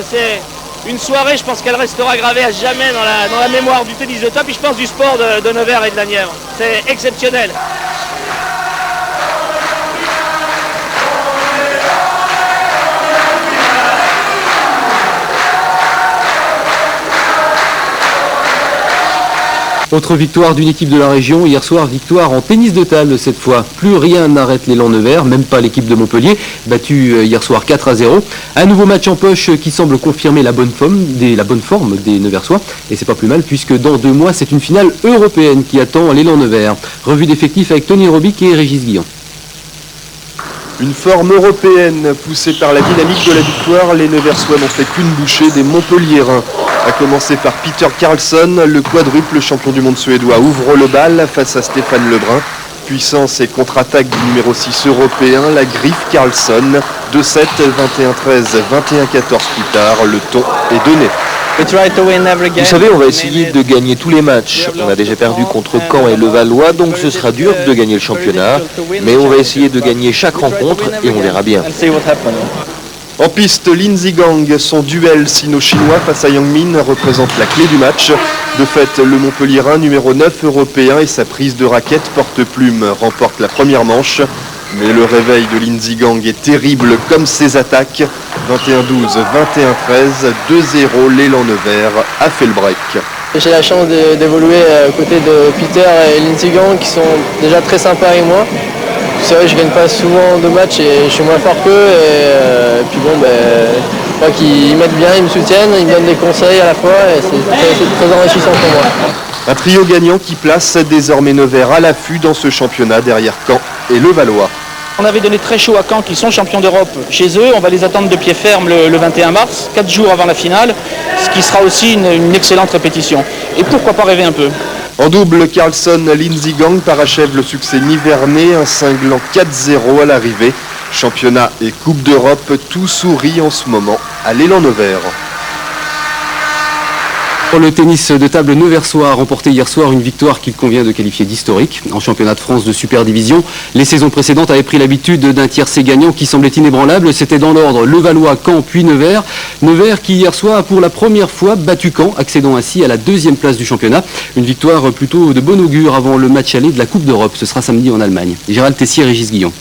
C'est une soirée, je pense qu'elle restera gravée à jamais dans la mémoire du tennis de table et je pense du sport de Nevers et de la Nièvre. C'est exceptionnel. Autre victoire d'une équipe de la région, hier soir, victoire en tennis de table cette fois. Plus rien n'arrête l'élan Nevers, même pas l'équipe de Montpellier, battue hier soir 4-0. Un nouveau match en poche qui semble confirmer la bonne forme des Neversois. Et c'est pas plus mal puisque dans 2 mois, c'est une finale européenne qui attend l'élan Nevers. Revue d'effectifs avec Tony Robic et Régis Guillon. Une forme européenne poussée par la dynamique de la victoire, les Neversois n'ont fait qu'une bouchée des Montpelliérains. À commencer par Peter Carlson, le quadruple champion du monde suédois ouvre le bal face à Stéphane Lebrun. Puissance et contre-attaque du numéro 6 européen, la griffe Carlson. 2-7, 21-13, 21-14 plus tard, le ton est donné. Vous savez, on va essayer de gagner tous les matchs. On a déjà perdu contre Caen et Levallois, donc ce sera dur de gagner le championnat. Mais on va essayer de gagner chaque rencontre et on verra bien. En piste, Lin Zhigang, son duel sino-chinois face à Yang Min représente la clé du match. De fait, le Montpelliérain numéro 9 européen et sa prise de raquette porte-plume remporte la première manche. Mais le réveil de Lin Zhigang est terrible comme ses attaques. 21-12, 21-13, 2-0, l'élan Nevers a fait le break. J'ai la chance d'évoluer à côté de Peter et Lin Zhigang qui sont déjà très sympas avec moi. C'est vrai que je gagne pas souvent de matchs et je suis moins fort qu'eux et puis bon je crois qu'ils m'aident bien, ils me soutiennent, ils me donnent des conseils à la fois et c'est très enrichissant pour moi. Un trio gagnant qui place désormais Nevers à l'affût dans ce championnat derrière Caen et Levallois. On avait donné très chaud à Caen qui sont champions d'Europe chez eux, on va les attendre de pied ferme le 21 mars, 4 jours avant la finale, ce qui sera aussi une excellente répétition. Et pourquoi pas rêver un peu. En double, Carlson, Lin Zhigang parachève le succès nivernais, un cinglant 4-0 à l'arrivée. Championnat et Coupe d'Europe, tout sourit en ce moment à l'élan Nevers. Le tennis de table neversois a remporté hier soir une victoire qu'il convient de qualifier d'historique. En championnat de France de Super Division, les saisons précédentes avaient pris l'habitude d'un tiercé gagnant qui semblait inébranlable. C'était dans l'ordre Levallois, Caen, puis Nevers. Nevers qui hier soir a pour la première fois battu Caen, accédant ainsi à la 2e place du championnat. Une victoire plutôt de bon augure avant le match aller de la Coupe d'Europe. Ce sera samedi en Allemagne. Gérald Tessier et Régis Guillon.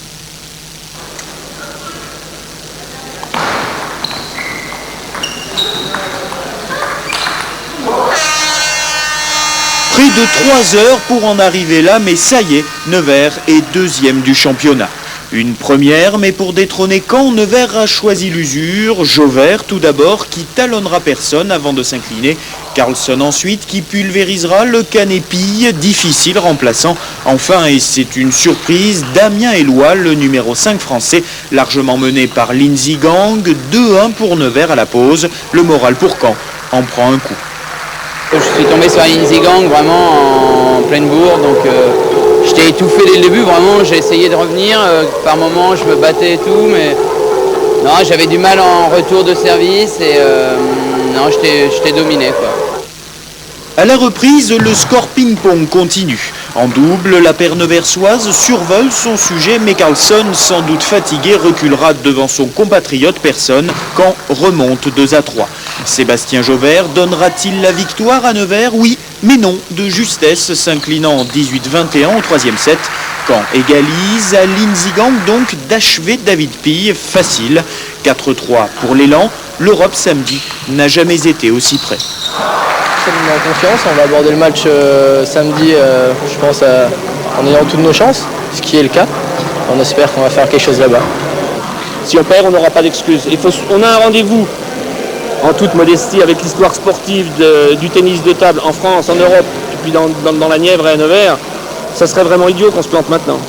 Près de 3 heures pour en arriver là, mais ça y est, Nevers est 2e du championnat. Une première, mais pour détrôner Caen, Nevers a choisi l'usure. Jauvert tout d'abord, qui talonnera personne avant de s'incliner. Carlson ensuite, qui pulvérisera le Canépi, difficile remplaçant. Enfin, et c'est une surprise, Damien Éloi, le numéro 5 français, largement mené par Lin Zhigang. 2-1 pour Nevers à la pause. Le moral pour Caen en prend un coup. Je suis tombé sur Lin Zhigang vraiment en pleine bourre, donc j'étais étouffé dès le début, vraiment j'ai essayé de revenir, par moments je me battais et tout, mais non, j'avais du mal en retour de service et non, j'étais dominé quoi. À la reprise, le score ping-pong continue. En double, la paire neversoise survole son sujet, mais Carlson, sans doute fatigué, reculera devant son compatriote Persson quand remonte 2-3. Sébastien Jauvert donnera-t-il la victoire à Nevers? Oui, mais non, de justesse, s'inclinant en 18-21 au troisième set. Caen égalise, à Lindsey Gang donc d'achever David Pille, facile. 4-3 pour l'élan, l'Europe samedi n'a jamais été aussi près. Ça nous met en confiance, on va aborder le match samedi, je pense, en ayant toutes nos chances, ce qui est le cas. On espère qu'on va faire quelque chose là-bas. Si on perd, on n'aura pas d'excuses. On a un rendez-vous, en toute modestie, avec l'histoire sportive du tennis de table en France, en Europe, et puis dans la Nièvre et à Nevers. Ça serait vraiment idiot qu'on se plante maintenant.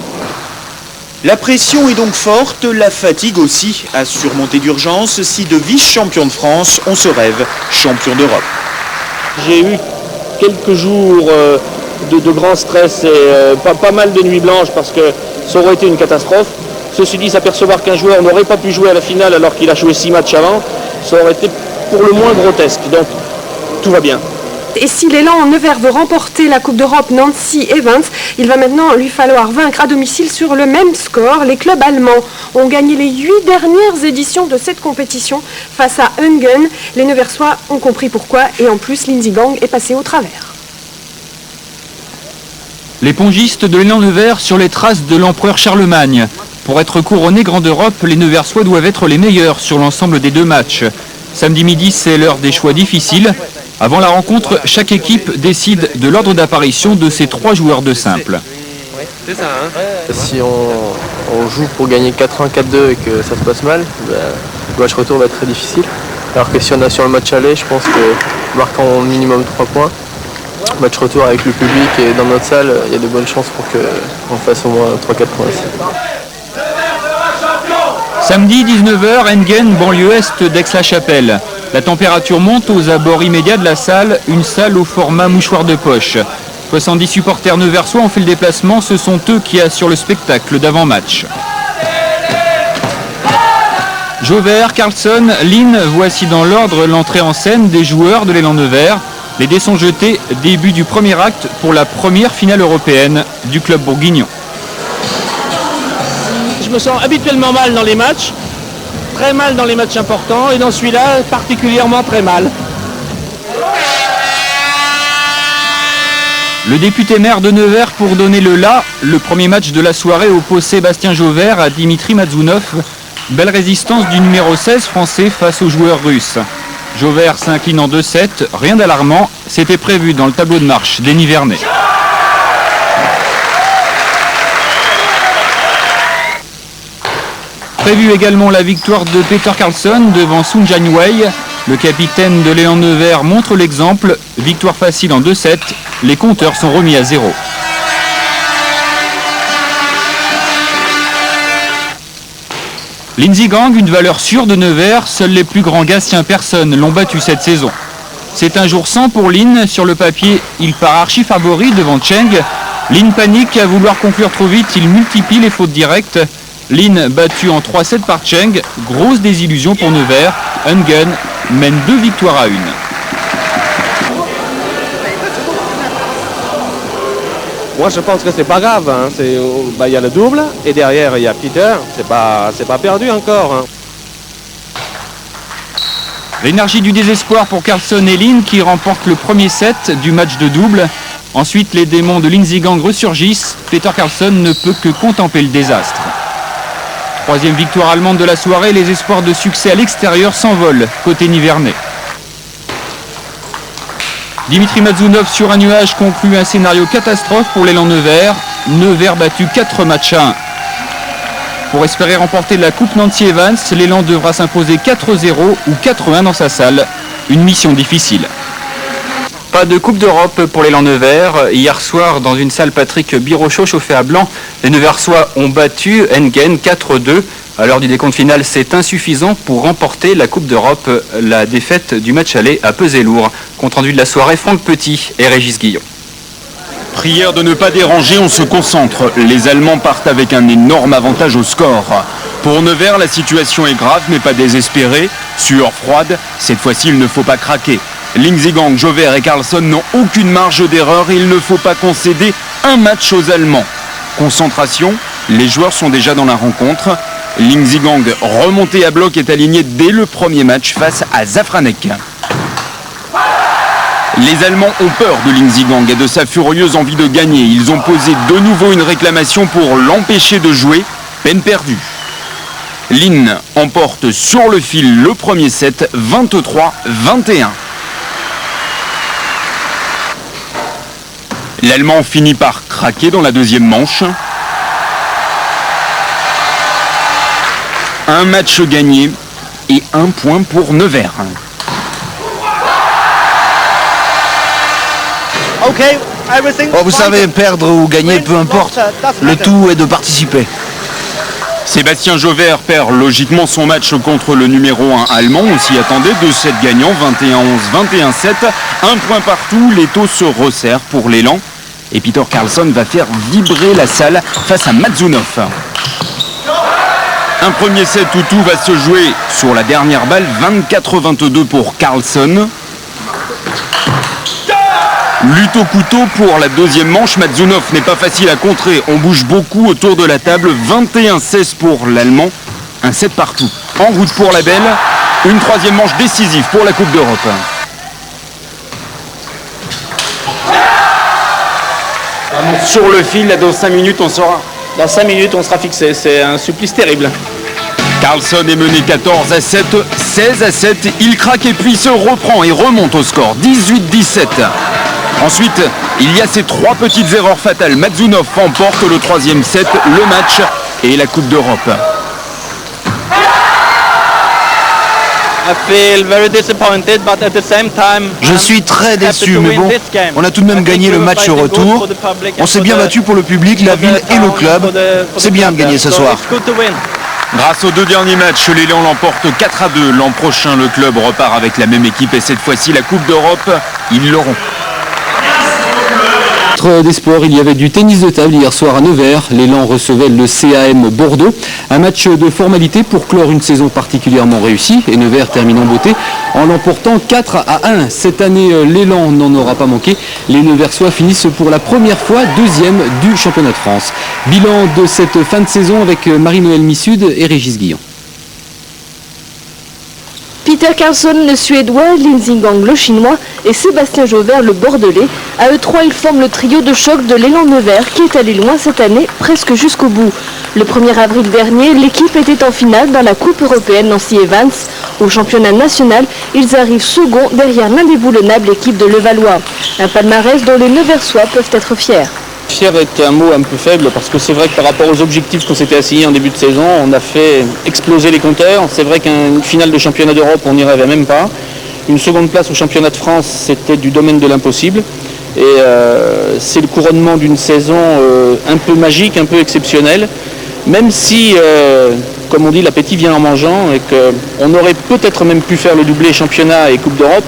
La pression est donc forte, la fatigue aussi, à surmonter d'urgence. Si de vice-champion de France, on se rêve champion d'Europe. J'ai eu quelques jours de grand stress et pas mal de nuits blanches parce que ça aurait été une catastrophe. Ceci dit, s'apercevoir qu'un joueur n'aurait pas pu jouer à la finale alors qu'il a joué 6 matchs avant, ça aurait été pour le moins grotesque. Donc tout va bien. Et si l'élan Nevers veut remporter la Coupe d'Europe Nancy Evans, il va maintenant lui falloir vaincre à domicile sur le même score. Les clubs allemands ont gagné les 8 dernières éditions de cette compétition face à Hungen. Les Neversois ont compris pourquoi et en plus Lindsey Gang est passé au travers. Les pongistes de l'élan Nevers sur les traces de l'empereur Charlemagne. Pour être couronnés Grande Europe, les Neversois doivent être les meilleurs sur l'ensemble des 2 matchs. Samedi midi, c'est l'heure des choix difficiles. Avant la rencontre, chaque équipe décide de l'ordre d'apparition de ses 3 joueurs de simple. C'est ça, hein. Si on joue pour gagner 4-1, 4-2 et que ça se passe mal, le match retour va être très difficile. Alors que si on a sur le match aller, je pense que marquant minimum 3 points, match retour avec le public et dans notre salle, il y a de bonnes chances pour qu'on fasse au moins 3-4 points ici. Samedi 19h, Engen, banlieue est d'Aix-la-Chapelle. La température monte aux abords immédiats de la salle, une salle au format mouchoir de poche. 70 supporters neversois ont fait le déplacement, ce sont eux qui assurent le spectacle d'avant-match. Jauvert, Carlson, Lynn, voici dans l'ordre l'entrée en scène des joueurs de l'élan Nevers. Les dés sont jetés, début du premier acte pour la première finale européenne du club bourguignon. Je me sens habituellement mal dans les matchs, très mal dans les matchs importants et dans celui-là particulièrement très mal. Le député maire de Nevers pour donner le la. Le premier match de la soirée oppose Sébastien Jauvert à Dimitri Mazunov. Belle résistance du numéro 16 français face aux joueurs russes. Jauvert s'incline en 2-7, rien d'alarmant, c'était prévu dans le tableau de marche des Nivernais. Prévu également la victoire de Peter Carlson devant Sun Jianwei. Le capitaine de l'élan Nevers montre l'exemple. Victoire facile en 2-7. Les compteurs sont remis à 0. Lindsey Gang, une valeur sûre de Nevers. Seuls les plus grands Gatien personne l'ont battu cette saison. C'est un jour sans pour Lin. Sur le papier, il part archi favori devant Cheng. Lin panique à vouloir conclure trop vite. Il multiplie les fautes directes. Lin battu en 3-7 par Cheng, grosse désillusion pour Nevers. Hungen mène 2 victoires à 1. Moi je pense que c'est pas grave, hein. Y a le double et derrière il y a Peter, c'est pas perdu encore. Hein. L'énergie du désespoir pour Carlson et Lin qui remportent le premier set du match de double. Ensuite les démons de Lindsey Gang ressurgissent. Peter Carlson ne peut que contempler le désastre. 3e victoire allemande de la soirée, les espoirs de succès à l'extérieur s'envolent côté nivernais. Dimitri Mazunov sur un nuage conclut un scénario catastrophe pour l'élan Nevers. Nevers battu 4 matchs à 1. Pour espérer remporter la Coupe Nancy Evans, l'élan devra s'imposer 4-0 ou 4-1 dans sa salle. Une mission difficile. Pas de Coupe d'Europe pour l'élan Nevers. Hier soir, dans une salle Patrick Birochot chauffée à blanc, les Neversois ont battu Engen 4-2. À l'heure du décompte final, c'est insuffisant pour remporter la Coupe d'Europe. La défaite du match aller a pesé lourd. Compte rendu de la soirée, Franck Petit et Régis Guillon. Prière de ne pas déranger, on se concentre. Les Allemands partent avec un énorme avantage au score. Pour Nevers, la situation est grave mais pas désespérée. Sueur froide, cette fois-ci il ne faut pas craquer. Lindsey Gang, Jauvert et Carlson n'ont aucune marge d'erreur et il ne faut pas concéder un match aux Allemands. Concentration, les joueurs sont déjà dans la rencontre. Ling Zigang, remonté à bloc, est aligné dès le premier match face à Zafranek. Les Allemands ont peur de Ling Zigang et de sa furieuse envie de gagner. Ils ont posé de nouveau une réclamation pour l'empêcher de jouer. Peine perdue. Lin emporte sur le fil le premier set, 23-21. L'Allemand finit par craquer dans la deuxième manche. Un match gagné et un point pour Nevers. Oh, vous savez, perdre ou gagner, peu importe. Le tout est de participer. Sébastien Jauvert perd logiquement son match contre le numéro 1 allemand. On s'y attendait, 2-7 gagnants, 21-11, 21-7. Un point partout, les taux se resserrent pour l'élan. Et Peter Carlsson va faire vibrer la salle face à Mazunov. Un premier set où tout va se jouer sur la dernière balle, 24-22 pour Carlsson. Lutte au couteau pour la deuxième manche. Mazunov n'est pas facile à contrer. On bouge beaucoup autour de la table. 21-16 pour l'Allemand. Un set partout. En route pour la belle. Une troisième manche décisive pour la Coupe d'Europe. Sur le fil, là, dans 5 minutes, on sera. Dans 5 minutes, on sera fixé. C'est un supplice terrible. Carlsson est mené 14-7, 16-7. Il craque et puis se reprend et remonte au score. 18-17. Ensuite, il y a ces 3 petites erreurs fatales. Mazunov emporte le troisième set, le match et la Coupe d'Europe. Je suis très déçu, mais bon, on a tout de même gagné le match au retour. On s'est bien battu pour le public, la ville et le club. C'est bien de gagner ce soir. Grâce aux 2 derniers matchs, l'élan l'emporte 4-2. L'an prochain, le club repart avec la même équipe et cette fois-ci la Coupe d'Europe, ils l'auront. Des sports, il y avait du tennis de table hier soir à Nevers. L'élan recevait le CAM Bordeaux. Un match de formalité pour clore une saison particulièrement réussie. Et Nevers termine en beauté en l'emportant 4-1. Cette année, l'élan n'en aura pas manqué. Les Neversois finissent pour la première fois 2e du championnat de France. Bilan de cette fin de saison avec Marie-Noëlle Missude et Régis Guillon. Peter Carlsson, le Suédois, Ling Zigang, le Chinois et Sébastien Jauvert, le Bordelais. À eux 3, ils forment le trio de choc de l'élan Nevers qui est allé loin cette année, presque jusqu'au bout. Le 1er avril dernier, l'équipe était en finale dans la Coupe européenne Nancy Evans. Au championnat national, ils arrivent second derrière l'indéboulonnable équipe de Levallois. Un palmarès dont les Neversois peuvent être fiers. Fier est un mot un peu faible parce que c'est vrai que par rapport aux objectifs qu'on s'était assignés en début de saison, on a fait exploser les compteurs. C'est vrai qu'une finale de championnat d'Europe, on n'y rêvait même pas. Une seconde place au championnat de France, c'était du domaine de l'impossible. Et c'est le couronnement d'une saison un peu magique, un peu exceptionnelle. Même si, comme on dit, l'appétit vient en mangeant et qu'on aurait peut-être même pu faire le doublé championnat et Coupe d'Europe.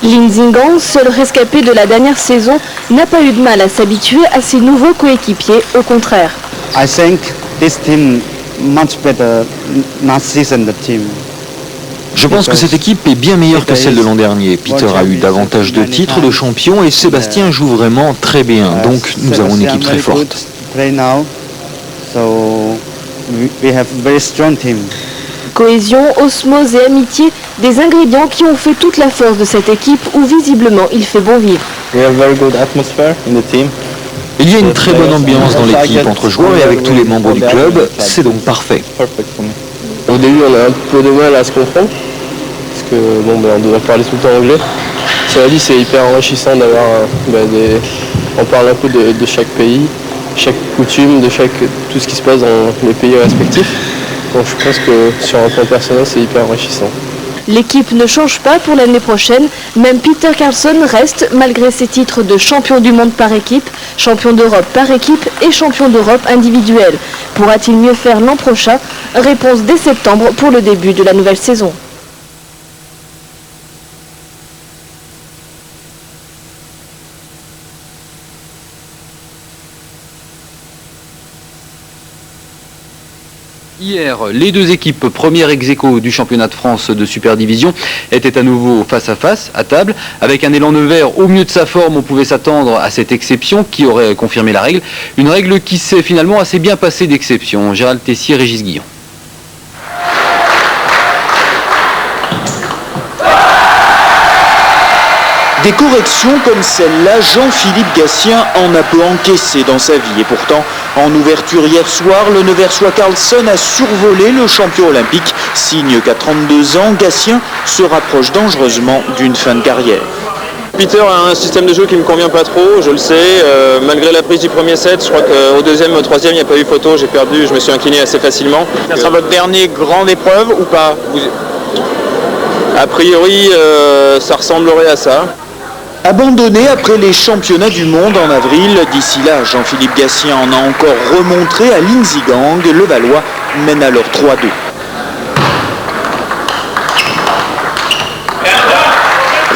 Ling Zigang, seul rescapé de la dernière saison, n'a pas eu de mal à s'habituer à ses nouveaux coéquipiers, au contraire. I think this team much better last season the team. Je pense que cette équipe est bien meilleure que celle de l'an dernier. Peter a eu davantage de titres de champion et Sébastien joue vraiment très bien. Donc nous avons une équipe très forte. Cohésion, osmose et amitié, des ingrédients qui ont fait toute la force de cette équipe où visiblement il fait bon vivre. Il y a une très bonne ambiance dans l'équipe entre joueurs et avec tous les membres du club, c'est donc parfait. Au début on a un peu de mal à se comprendre, parce que on doit parler tout le temps anglais. Cela dit, c'est hyper enrichissant d'avoir on parle un peu de chaque pays, chaque coutume, de tout ce qui se passe dans les pays respectifs. Donc je pense que sur un plan personnel, c'est hyper enrichissant. L'équipe ne change pas pour l'année prochaine, même Peter Carlsson reste malgré ses titres de champion du monde par équipe, champion d'Europe par équipe et champion d'Europe individuel. Pourra-t-il mieux faire l'an prochain? Réponse dès septembre pour le début de la nouvelle saison. Hier, les deux équipes premières ex-aequo du championnat de France de Super Division étaient à nouveau face à face, à table. Avec un élan Nevers au mieux de sa forme, on pouvait s'attendre à cette exception qui aurait confirmé la règle. Une règle qui s'est finalement assez bien passée d'exception. Gérald Tessier, Régis Guillon. Des corrections comme celle-là, Jean-Philippe Gatien en a peu encaissé dans sa vie. Et pourtant, en ouverture hier soir, le Neversois Carlson a survolé le champion olympique. Signe qu'à 32 ans, Gatien se rapproche dangereusement d'une fin de carrière. Peter a un système de jeu qui ne me convient pas trop, je le sais. Malgré la prise du premier set, je crois qu'au deuxième, au troisième, il n'y a pas eu photo. J'ai perdu, je me suis incliné assez facilement. Ça sera votre dernière grande épreuve ou pas? A priori, ça ressemblerait à ça. Abandonné après les championnats du monde en avril, d'ici là, Jean-Philippe Gatien en a encore remontré à Linzigang. Le Valois mène alors 3-2.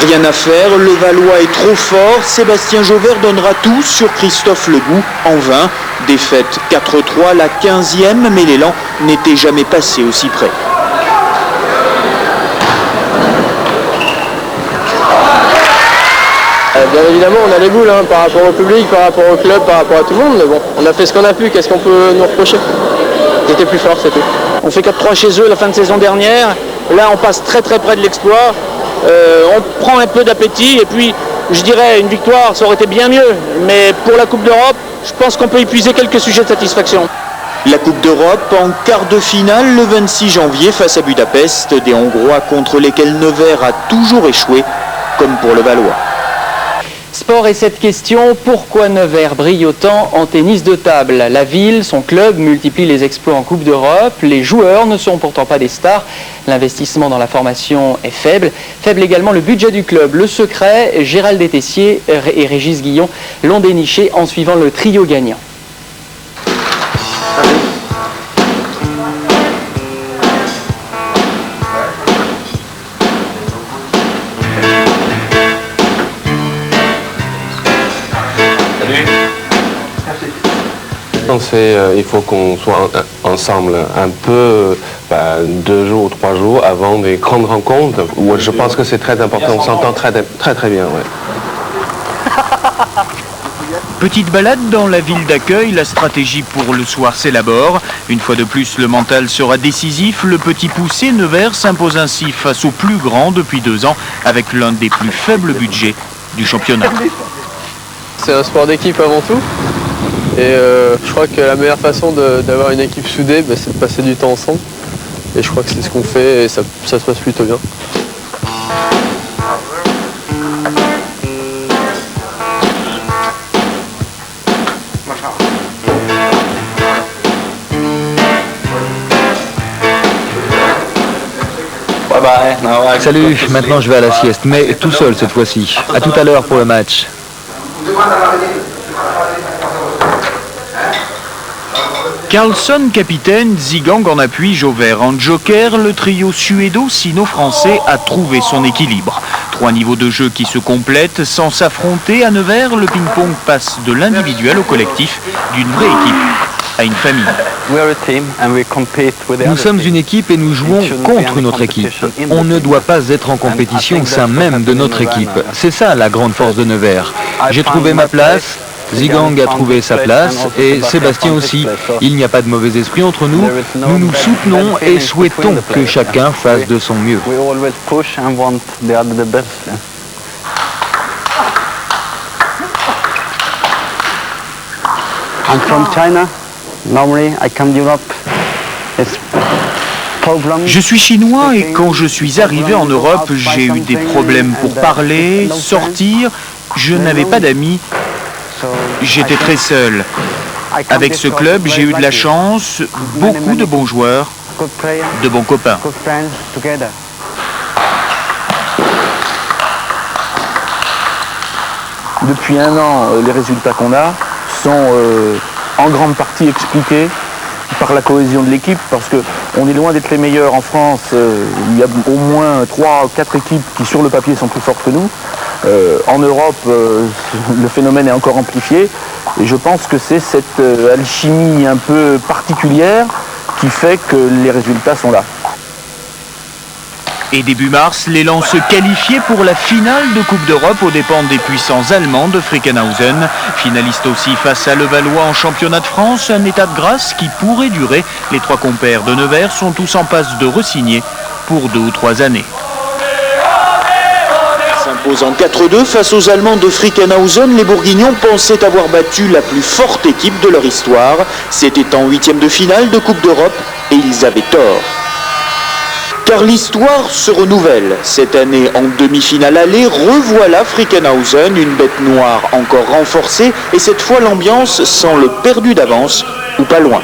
Rien à faire, le Valois est trop fort. Sébastien Jauvert donnera tout sur Christophe Legout en vain. Défaite 4-3, la 15e, mais l'élan n'était jamais passé aussi près. Bien évidemment, on a les boules par rapport au public, par rapport au club, par rapport à tout le monde. Mais bon, on a fait ce qu'on a pu. Qu'est-ce qu'on peut nous reprocher? On était plus fort, c'est tout. On fait 4-3 chez eux la fin de saison dernière. Là, on passe très très près de l'exploit. On prend un peu d'appétit et puis, je dirais, une victoire, ça aurait été bien mieux. Mais pour la Coupe d'Europe, je pense qu'on peut épuiser quelques sujets de satisfaction. La Coupe d'Europe en quart de finale le 26 janvier face à Budapest. Des Hongrois contre lesquels Nevers a toujours échoué, comme pour le Valois. Sport et cette question, pourquoi Nevers brille autant en tennis de table? La ville, son club, multiplie les exploits en Coupe d'Europe. Les joueurs ne sont pourtant pas des stars. L'investissement dans la formation est faible. Faible également le budget du club. Le secret, Gérald Tessier et Régis Guillon l'ont déniché en suivant le trio gagnant. Il faut qu'on soit ensemble un peu 2 jours ou 3 jours avant des grandes rencontres. Je pense que c'est très important, on s'entend très bien. Ouais. Petite balade dans la ville d'accueil, la stratégie pour le soir s'élabore. Une fois de plus, le mental sera décisif. Le petit poussé Nevers s'impose ainsi face au plus grand depuis 2 ans, avec l'un des plus faibles budgets du championnat. C'est un sport d'équipe avant tout. Et je crois que la meilleure façon d'avoir une équipe soudée, c'est de passer du temps ensemble. Et je crois que c'est ce qu'on fait et ça se passe plutôt bien. Salut, maintenant je vais à la sieste, mais tout seul cette fois-ci. À tout à l'heure pour le match. Carlson capitaine, Zigang en appui, Jauvert en joker, le trio suédo-sino-français a trouvé son équilibre. 3 niveaux de jeu qui se complètent sans s'affronter. À Nevers, le ping-pong passe de l'individuel au collectif, d'une vraie équipe à une famille. Nous sommes une équipe et nous jouons contre notre équipe. On ne doit pas être en compétition au sein même de notre équipe. C'est ça la grande force de Nevers. J'ai trouvé ma place. Zigang a trouvé sa place et Sébastien aussi. Il n'y a pas de mauvais esprit entre nous. Nous nous soutenons et souhaitons que chacun fasse de son mieux. I'm from China. Normally I come to Europe. Je suis chinois et quand je suis arrivé en Europe, j'ai eu des problèmes pour parler, sortir. Je n'avais pas d'amis. J'étais très seul. Avec ce club, j'ai eu de la chance, beaucoup de bons joueurs, de bons copains. Depuis 1 an, les résultats qu'on a sont en grande partie expliqués par la cohésion de l'équipe, parce qu'on est loin d'être les meilleurs en France. Il y a au moins 3 ou 4 équipes qui sur le papier sont plus fortes que nous. En Europe, le phénomène est encore amplifié et je pense que c'est cette alchimie un peu particulière qui fait que les résultats sont là. Et début mars, l'élan se qualifiait pour la finale de Coupe d'Europe aux dépens des puissants allemands de Frickenhausen. Finaliste aussi face à Levallois en championnat de France, un état de grâce qui pourrait durer. Les trois compères de Nevers sont tous en passe de re-signer pour 2 ou 3 années. S'imposant 4-2 face aux Allemands de Frickenhausen, les Bourguignons pensaient avoir battu la plus forte équipe de leur histoire. C'était en 8e de finale de Coupe d'Europe et ils avaient tort. Car l'histoire se renouvelle. Cette année, en demi-finale aller, revoilà Frickenhausen, une bête noire encore renforcée, et cette fois l'ambiance semble perdue d'avance, ou pas loin.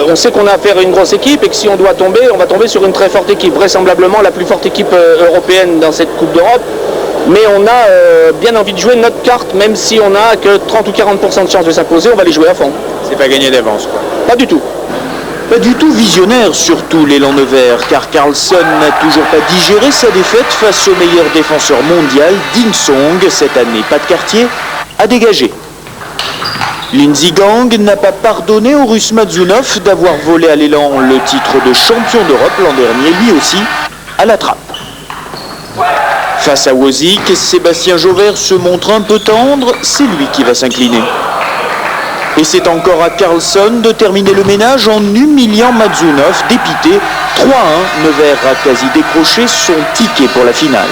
On sait qu'on a affaire à une grosse équipe et que si on doit tomber, on va tomber sur une très forte équipe, vraisemblablement la plus forte équipe européenne dans cette Coupe d'Europe. Mais on a bien envie de jouer notre carte, même si on n'a que 30 ou 40% de chance de s'imposer, on va les jouer à fond. C'est pas gagné d'avance, quoi. Pas du tout. Pas du tout visionnaire, surtout l'élan Nevers, car Carlson n'a toujours pas digéré sa défaite face au meilleur défenseur mondial, Ding Song. Cette année, pas de quartier, a dégagé. Lindsey Gang n'a pas pardonné au Russe Mazunov d'avoir volé à l'élan le titre de champion d'Europe l'an dernier, lui aussi, à la trappe. Face à Wozik, Sébastien Jauvert se montre un peu tendre, c'est lui qui va s'incliner. Et c'est encore à Carlson de terminer le ménage en humiliant Mazunov, dépité. 3-1, Nevers a quasi décroché son ticket pour la finale.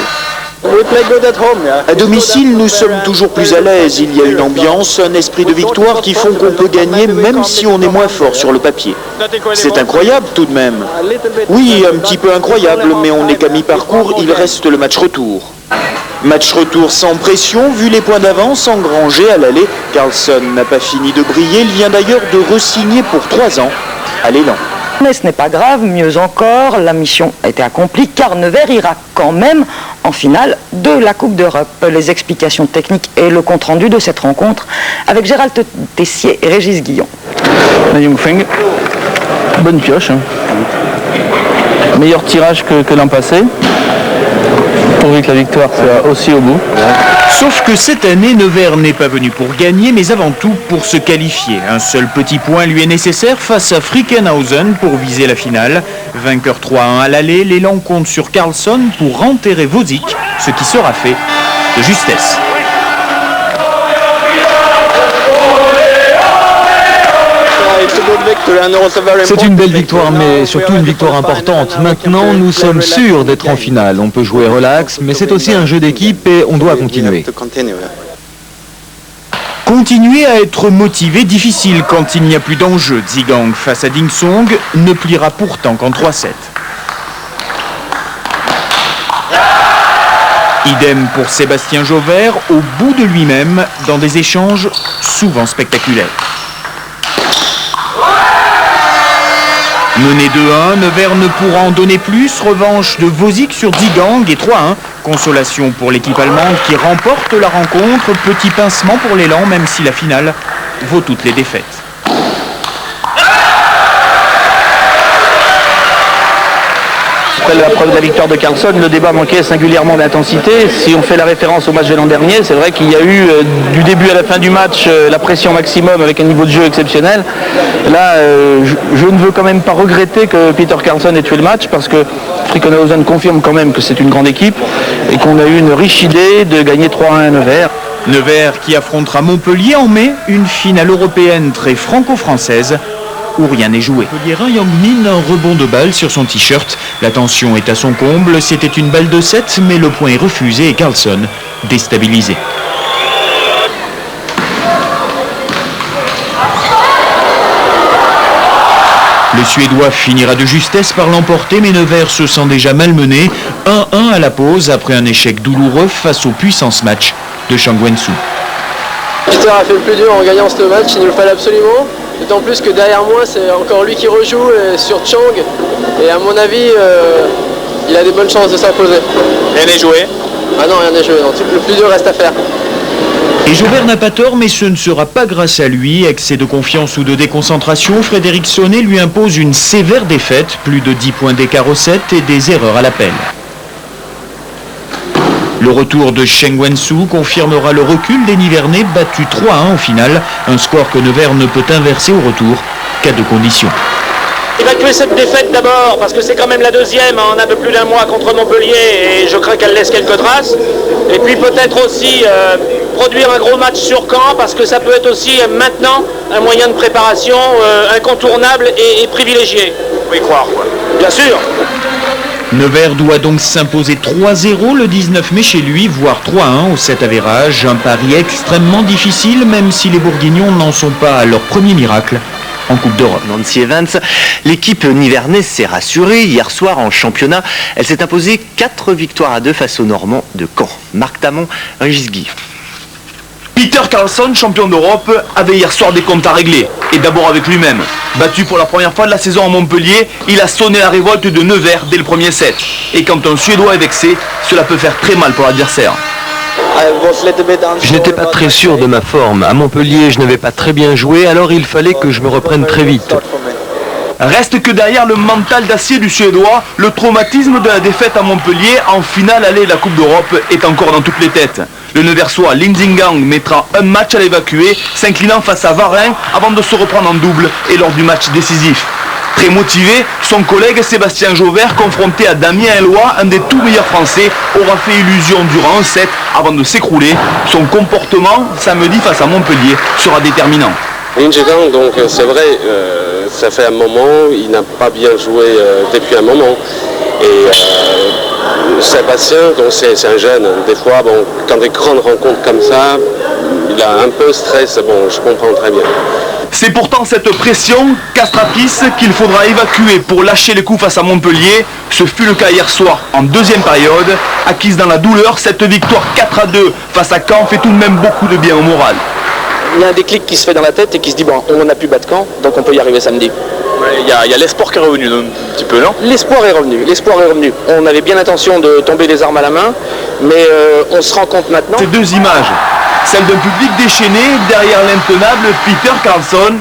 À domicile, nous sommes toujours plus à l'aise. Il y a une ambiance, un esprit de victoire qui font qu'on peut gagner même si on est moins fort sur le papier. C'est incroyable tout de même. Oui, un petit peu incroyable, mais on n'est qu'à mi-parcours, il reste le match retour. Match retour sans pression, vu les points d'avance engrangés à l'aller. Carlson n'a pas fini de briller, il vient d'ailleurs de re-signer pour 3 ans à l'élan. Mais ce n'est pas grave, mieux encore, la mission a été accomplie car Nevers ira quand même en finale de la Coupe d'Europe. Les explications techniques et le compte-rendu de cette rencontre avec Gérald Tessier et Régis Guillon. La Jungfeng, bonne pioche. Meilleur tirage que l'an passé. Pourvu que la victoire soit aussi au bout. Sauf que cette année, Nevers n'est pas venu pour gagner, mais avant tout pour se qualifier. Un seul petit point lui est nécessaire face à Frickenhausen pour viser la finale. Vainqueur 3-1 à l'aller, l'élan compte sur Carlson pour enterrer Wozik, ce qui sera fait de justesse. C'est une belle victoire, mais surtout une victoire importante. Maintenant, nous sommes sûrs d'être en finale. On peut jouer relax, mais c'est aussi un jeu d'équipe et on doit continuer. Continuer à être motivé, difficile quand il n'y a plus d'enjeu. Zigang face à Ding Song ne pliera pourtant qu'en 3-7. Idem pour Sébastien Jauvert, au bout de lui-même, dans des échanges souvent spectaculaires. Mené 2-1, Nevers ne pourra en donner plus. Revanche de Wozik sur Zigang et 3-1. Consolation pour l'équipe allemande qui remporte la rencontre. Petit pincement pour l'élan, même si la finale vaut toutes les défaites. Après la preuve de la victoire de Carlson, le débat manquait singulièrement d'intensité. Si on fait la référence au match de l'an dernier, c'est vrai qu'il y a eu du début à la fin du match la pression maximum avec un niveau de jeu exceptionnel. Là, je ne veux quand même pas regretter que Peter Carlson ait tué le match parce que Frickenhausen confirme quand même que c'est une grande équipe et qu'on a eu une riche idée de gagner 3-1 à Nevers. Nevers qui affrontera Montpellier en mai, une finale européenne très franco-française où rien n'est joué. Montpellierin Yang Min, un rebond de balle sur son t-shirt. La tension est à son comble, c'était une balle de 7, mais le point est refusé et Carlson déstabilisé. Le Suédois finira de justesse par l'emporter, mais Nevers se sent déjà malmené. 1-1 à la pause après un échec douloureux face au puissance match de Chang Wen-Soo. Peter a fait le plus dur en gagnant ce match, il nous le fallait absolument. D'autant plus que derrière moi, c'est encore lui qui rejoue sur Chang. Et à mon avis, il a des bonnes chances de s'imposer. Rien n'est joué? Ah non, rien n'est joué. Non. Le plus dur reste à faire. Et Jauvert n'a pas tort, mais ce ne sera pas grâce à lui. Excès de confiance ou de déconcentration, Frédéric Sonnet lui impose une sévère défaite, plus de 10 points d'écart au 7 et des erreurs à l'appel. Le retour de Cheng Wen-Soo confirmera le recul des Nivernais, battu 3-1 au final, un score que Nevers ne peut inverser au retour qu'à 2 conditions. Évacuer cette défaite d'abord, parce que c'est quand même la deuxième en un peu plus d'un mois contre Montpellier, et je crains qu'elle laisse quelques traces. Et puis peut-être aussi produire un gros match sur Caen, parce que ça peut être aussi maintenant un moyen de préparation incontournable et privilégié. Vous pouvez y croire, quoi. Bien sûr. Nevers doit donc s'imposer 3-0 le 19 mai chez lui, voire 3-1 au 7 avérage. Un pari extrêmement difficile, même si les Bourguignons n'en sont pas à leur premier miracle en Coupe d'Europe. Nancy Evans, l'équipe nivernaise s'est rassurée. Hier soir en championnat, elle s'est imposée 4-2 face aux Normands de Caen. Marc Tamon, Régis Guy. Peter Carlsson, champion d'Europe, avait hier soir des comptes à régler. Et d'abord avec lui-même. Battu pour la première fois de la saison à Montpellier, il a sonné la révolte de Nevers dès le premier set. Et quand un Suédois est vexé, cela peut faire très mal pour l'adversaire. Je n'étais pas très sûr de ma forme. À Montpellier, je n'avais pas très bien joué, alors il fallait que je me reprenne très vite. Reste que derrière le mental d'acier du Suédois, le traumatisme de la défaite à Montpellier en finale allée de la Coupe d'Europe est encore dans toutes les têtes. Le Neversois Linzingang mettra un match à l'évacuer, s'inclinant face à Varennes avant de se reprendre en double et lors du match décisif. Très motivé, son collègue Sébastien Jauvert, confronté à Damien Eloi, un des tout meilleurs Français, aura fait illusion durant un set avant de s'écrouler. Son comportement samedi face à Montpellier sera déterminant. Linzingang, donc c'est vrai, ça fait un moment, il n'a pas bien joué depuis un moment. Et Sébastien, donc c'est un jeune, des fois, bon, quand des grandes rencontres comme ça, il a un peu de stress, bon, je comprends très bien. C'est pourtant cette pression, Castrakis, qu'il faudra évacuer pour lâcher les coups face à Montpellier. Ce fut le cas hier soir en deuxième période. Acquise dans la douleur, cette victoire 4-2 face à Caen fait tout de même beaucoup de bien au moral. Il y a un déclic qui se fait dans la tête et qui se dit bon, on a pu battre Caen, donc on peut y arriver samedi. Il y a l'espoir qui est revenu un petit peu, non? L'espoir est revenu. On avait bien l'intention de tomber les armes à la main, mais on se rend compte maintenant... Ces deux images, celle d'un public déchaîné derrière l'intenable Peter Carlsson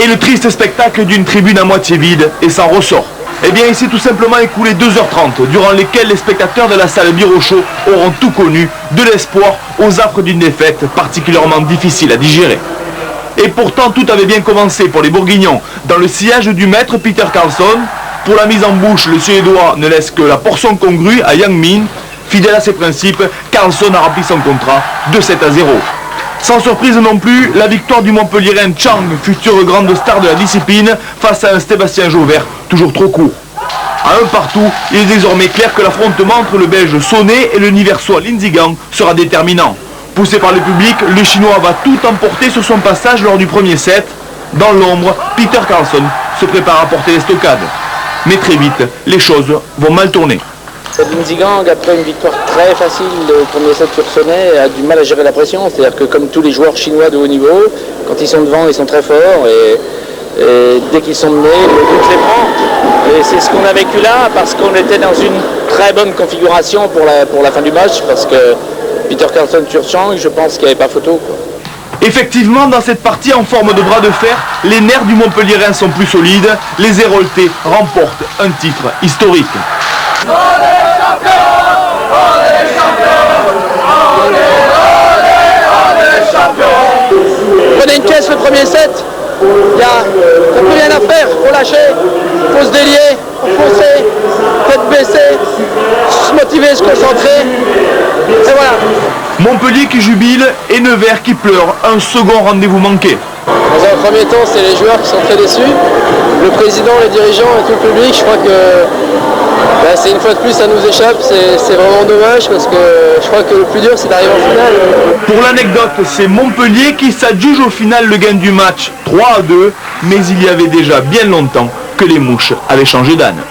et le triste spectacle d'une tribune à moitié vide et sans ressort. Eh bien, il s'est tout simplement écoulé 2h30, durant lesquelles les spectateurs de la salle Birochot auront tout connu, de l'espoir aux affres d'une défaite particulièrement difficile à digérer. Et pourtant, tout avait bien commencé pour les Bourguignons. Dans le sillage du maître Peter Carlsson, pour la mise en bouche, le Suédois ne laisse que la portion congrue à Yang Min. Fidèle à ses principes, Carlsson a rempli son contrat de 7-0. Sans surprise non plus, la victoire du Montpellierin Chang, future grande star de la discipline, face à un Sébastien Jauvert toujours trop court. À un partout, il est désormais clair que l'affrontement entre le Belge Sonnet et le Niversois Linzingang sera déterminant. Poussé par le public, le Chinois va tout emporter sur son passage lors du premier set. Dans l'ombre, Peter Carlsson se prépare à porter les stockades. Mais très vite, les choses vont mal tourner. Linzingang, après une victoire très facile au premier set sur Sonnet, a du mal à gérer la pression. C'est-à-dire que comme tous les joueurs chinois de haut niveau, quand ils sont devant, ils sont très forts. Et dès qu'ils sont menés, le but les prend. Et c'est ce qu'on a vécu là, parce qu'on était dans une très bonne configuration pour la fin du match, parce que Peter Carlsson sur Chang, je pense qu'il n'y avait pas photo, quoi. Effectivement, dans cette partie en forme de bras de fer, les nerfs du Montpellierin sont plus solides. Les Héroltais remportent un titre historique. Prenez une caisse le premier set, il n'y a plus rien à faire, il faut lâcher, il faut se délier, foncer, tête baissée, se motiver, se concentrer, et voilà. Montpellier qui jubile et Nevers qui pleure, un second rendez-vous manqué. Dans un premier temps, c'est les joueurs qui sont très déçus. Le président, les dirigeants et tout le public, je crois que c'est une fois de plus, ça nous échappe. C'est vraiment dommage parce que je crois que le plus dur, c'est d'arriver en finale. Pour l'anecdote, c'est Montpellier qui s'adjuge au final le gain du match 3-2, mais il y avait déjà bien longtemps que les mouches avaient changé d'âne.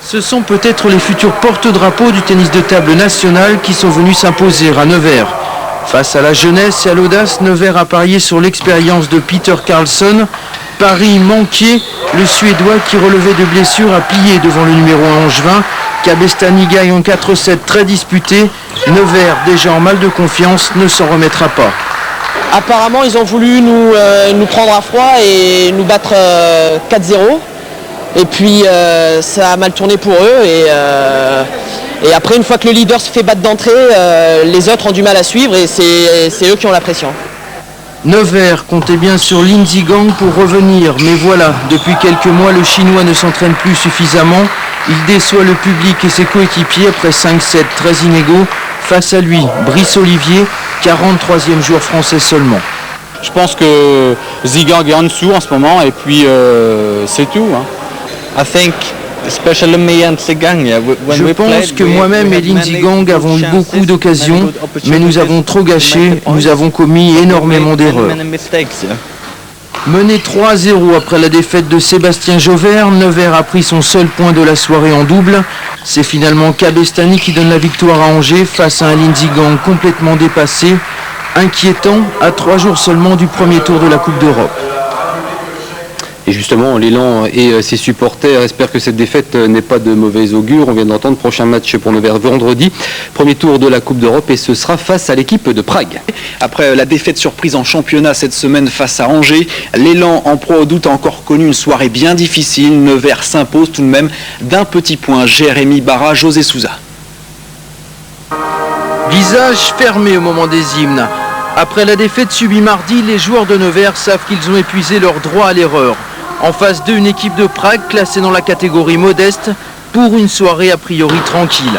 Ce sont peut-être les futurs porte-drapeaux du tennis de table national qui sont venus s'imposer à Nevers. Face à la jeunesse et à l'audace, Nevers a parié sur l'expérience de Peter Carlsson. Pari manqué, le Suédois qui relevait de blessures a plié devant le numéro 1 angevin. Cabestany gagne en 4-7 très disputé. Nevers, déjà en mal de confiance, ne s'en remettra pas. Apparemment, ils ont voulu nous prendre à froid et nous battre 4-0. Et puis ça a mal tourné pour eux et Et après, une fois que le leader se fait battre d'entrée, les autres ont du mal à suivre et c'est eux qui ont la pression. Nevers comptait bien sur Lin Zigang pour revenir, mais voilà, depuis quelques mois, le Chinois ne s'entraîne plus suffisamment. Il déçoit le public et ses coéquipiers après 5 sets très inégaux. Face à lui, Brice Olivier, 43e joueur français seulement. Je pense que Zigang est en dessous en ce moment et puis c'est tout. I think especially me and Zigang. Je pense que moi-même et Lin Zigang avons eu beaucoup d'occasions, mais nous avons trop gâché, nous avons commis énormément d'erreurs. Mené 3-0 après la défaite de Sébastien Jauvert, Nevers a pris son seul point de la soirée en double. C'est finalement Cabestany qui donne la victoire à Angers face à un Lin Zigang complètement dépassé, inquiétant à 3 jours seulement du premier tour de la Coupe d'Europe. Et justement, l'élan et ses supporters espèrent que cette défaite n'est pas de mauvais augure. On vient d'entendre, prochain match pour Nevers vendredi. Premier tour de la Coupe d'Europe et ce sera face à l'équipe de Prague. Après la défaite surprise en championnat cette semaine face à Angers, l'élan en Pro Août a encore connu une soirée bien difficile. Nevers s'impose tout de même d'un petit point. Jérémy Barra, José Souza. Visage fermé au moment des hymnes. Après la défaite subie mardi, les joueurs de Nevers savent qu'ils ont épuisé leur droit à l'erreur. En face d'eux, une équipe de Prague classée dans la catégorie modeste pour une soirée a priori tranquille.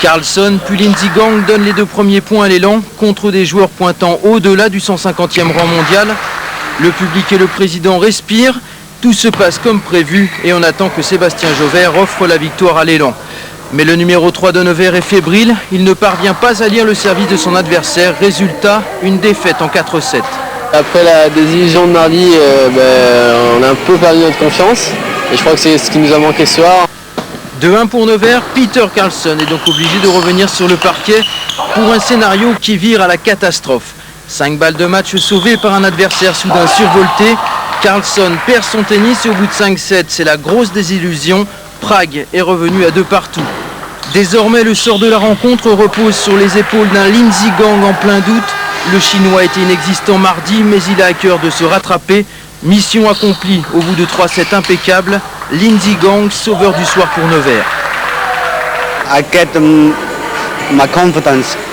Carlson puis Lin Zigang donnent les 2 premiers points à l'élan contre des joueurs pointant au-delà du 150e rang mondial. Le public et le président respirent, tout se passe comme prévu et on attend que Sébastien Jauvert offre la victoire à l'élan. Mais le numéro 3 de Nevers est fébrile, il ne parvient pas à lire le service de son adversaire. Résultat, une défaite en 4-7. Après la désillusion de mardi, on a un peu perdu notre confiance. Et je crois que c'est ce qui nous a manqué ce soir. 2-1 pour Nevers, Peter Carlson est donc obligé de revenir sur le parquet pour un scénario qui vire à la catastrophe. 5 balles de match sauvées par un adversaire soudain survolté. Carlson perd son tennis et au bout de 5-7, c'est la grosse désillusion. Prague est revenu à 2 partout. Désormais, le sort de la rencontre repose sur les épaules d'un Lin Zigang en plein doute. Le Chinois était inexistant mardi, mais il a à cœur de se rattraper. Mission accomplie au bout de 3 sets impeccables. Lin Zigang, sauveur du soir pour Nevers.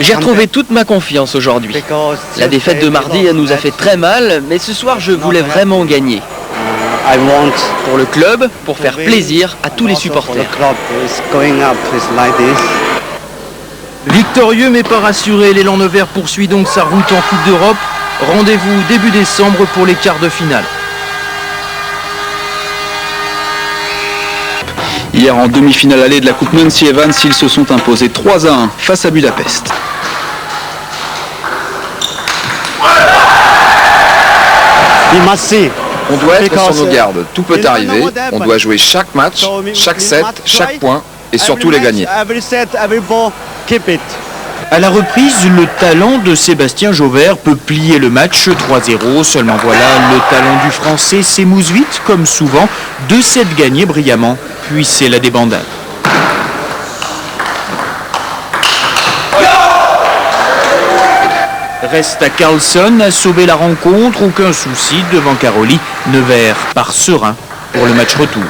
J'ai retrouvé toute ma confiance aujourd'hui. La défaite de mardi nous a fait très mal, mais ce soir je voulais vraiment gagner. Pour le club, pour faire plaisir à tous les supporters. Victorieux mais pas rassuré, l'élan Nevers poursuit donc sa route en Coupe d'Europe. Rendez-vous début décembre pour les quarts de finale. Hier en demi-finale allée de la Coupe Nancy Evans, ils se sont imposés 3-1 face à Budapest. On doit être sur nos gardes, tout peut arriver, on doit jouer chaque match, chaque set, chaque point et surtout les gagner. À la reprise, le talent de Sébastien Jauvert peut plier le match 3-0. Seulement voilà, le talent du Français s'émousse vite, comme souvent. 2 sets gagnés brillamment, puis c'est la débandade. Reste à Carlson à sauver la rencontre, aucun souci devant Caroli. Nevers part serein pour le match retour.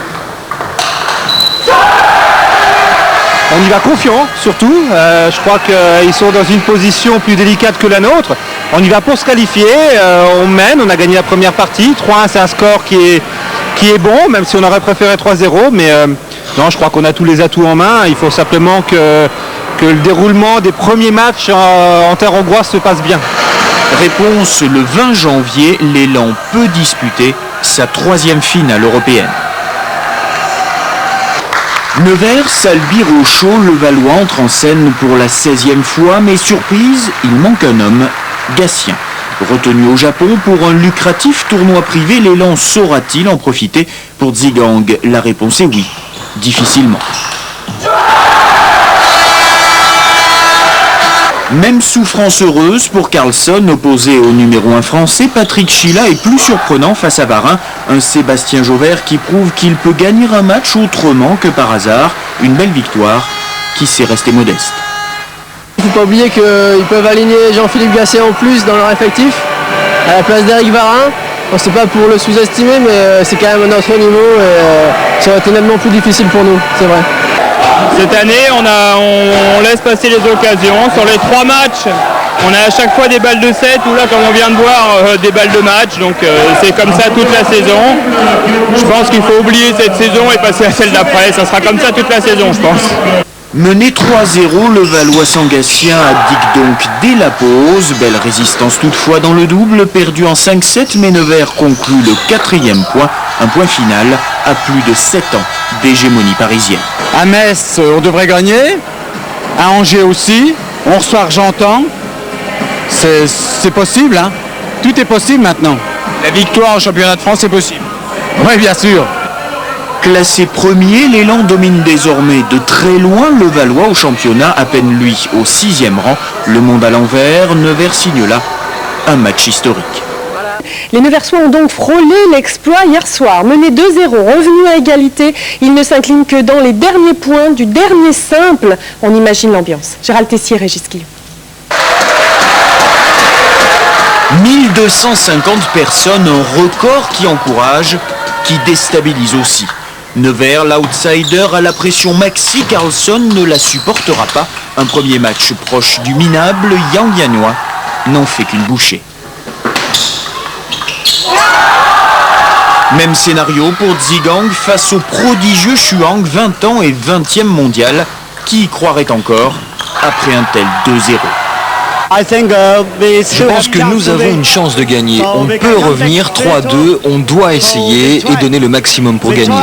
On y va confiant, surtout. Je crois qu'ils sont dans une position plus délicate que la nôtre. On y va pour se qualifier. On mène, on a gagné la première partie. 3-1, c'est un score qui est bon, même si on aurait préféré 3-0. Mais non, je crois qu'on a tous les atouts en main. Il faut simplement que le déroulement des premiers matchs en terre hongroise se passe bien. Réponse le 20 janvier, l'élan peut disputer sa 3e finale européenne. Nevers, Salbir au chaud, le Valois entre en scène pour la 16e fois, mais surprise, il manque un homme, Gatien. Retenu au Japon pour un lucratif tournoi privé, l'élan saura-t-il en profiter pour Zigang? La réponse est oui, difficilement. Même souffrance heureuse pour Carlson, opposé au numéro 1 français. Patrick Chila est plus surprenant face à Varin. Un Sébastien Jauvert qui prouve qu'il peut gagner un match autrement que par hasard. Une belle victoire qui s'est restée modeste. Il ne faut pas oublier qu'ils peuvent aligner Jean-Philippe Gasset en plus dans leur effectif, à la place d'Éric Varin. Bon, c'est pas pour le sous-estimer, mais c'est quand même à notre niveau et ça aurait été nettement plus difficile pour nous, c'est vrai. Cette année, on laisse passer les occasions. Sur les 3 matchs, on a à chaque fois des balles de 7 ou là, comme on vient de voir, des balles de match. Donc c'est comme ça toute la saison. Je pense qu'il faut oublier cette saison et passer à celle d'après. Ça sera comme ça toute la saison, je pense. Mené 3-0, le Valois-Sangatien abdique donc dès la pause. Belle résistance toutefois dans le double, perdu en 5-7, mais Nevers conclut le 4e point. Un point final à plus de 7 ans d'hégémonie parisienne. À Metz, on devrait gagner. À Angers aussi. On reçoit Argentan. C'est possible, hein. Tout est possible maintenant. La victoire en championnat de France est possible. Oui, bien sûr. Classé premier, l'élan domine désormais de très loin le Valois au championnat, à peine lui au 6e rang. Le monde à l'envers, Nevers signe là un match historique. Les Neversois ont donc frôlé l'exploit hier soir. Mené 2-0, revenu à égalité, ils ne s'inclinent que dans les derniers points du dernier simple. On imagine l'ambiance. Gérald Tessier, Régis Guillaume. 1250 personnes, un record qui encourage, qui déstabilise aussi. Nevers, l'outsider à la pression maxi, Carlson ne la supportera pas. Un premier match proche du minable, Yang Yanois n'en fait qu'une bouchée. Même scénario pour Zhigang face au prodigieux Shuang, 20 ans et 20e mondial. Qui y croirait encore après un tel 2-0? Je pense que nous avons une chance de gagner. On peut revenir 3-2, on doit essayer et donner le maximum pour gagner.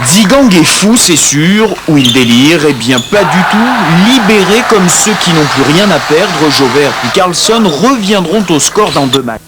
Zhigang est fou, c'est sûr, ou il délire, eh bien pas du tout. Libérés comme ceux qui n'ont plus rien à perdre, Jauvert et Carlson reviendront au score dans 2 matchs.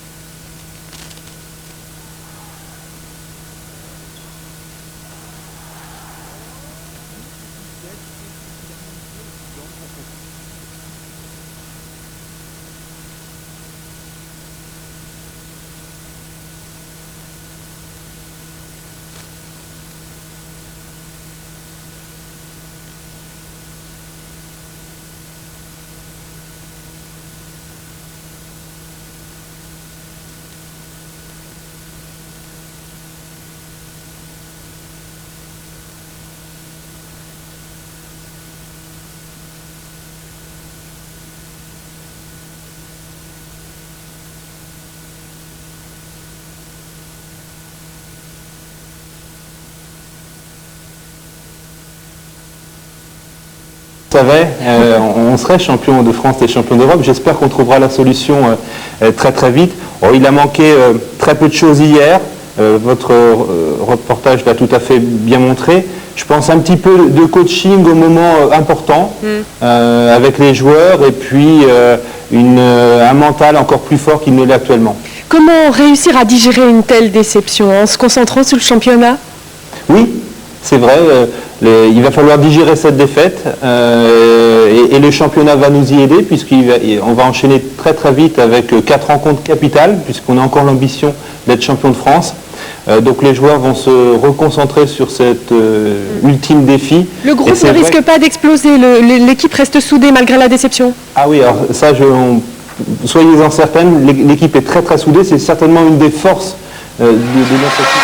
On serait champion de France et champion d'Europe. J'espère qu'on trouvera la solution très très vite. Il a manqué très peu de choses hier. Votre reportage l'a tout à fait bien montré. Je pense un petit peu de coaching au moment important avec les joueurs et puis un mental encore plus fort qu'il ne l'est actuellement. Comment réussir à digérer une telle déception en se concentrant sur le championnat? Oui, c'est vrai. Il va falloir digérer cette défaite et le championnat va nous y aider puisqu'on va enchaîner très très vite avec 4 rencontres capitales puisqu'on a encore l'ambition d'être champion de France. Donc les joueurs vont se reconcentrer sur cet ultime défi. Le groupe ne risque pas d'exploser, l'équipe reste soudée malgré la déception? Ah oui, alors ça, soyez-en certaines, l'équipe est très très soudée, c'est certainement une des forces de notre équipe.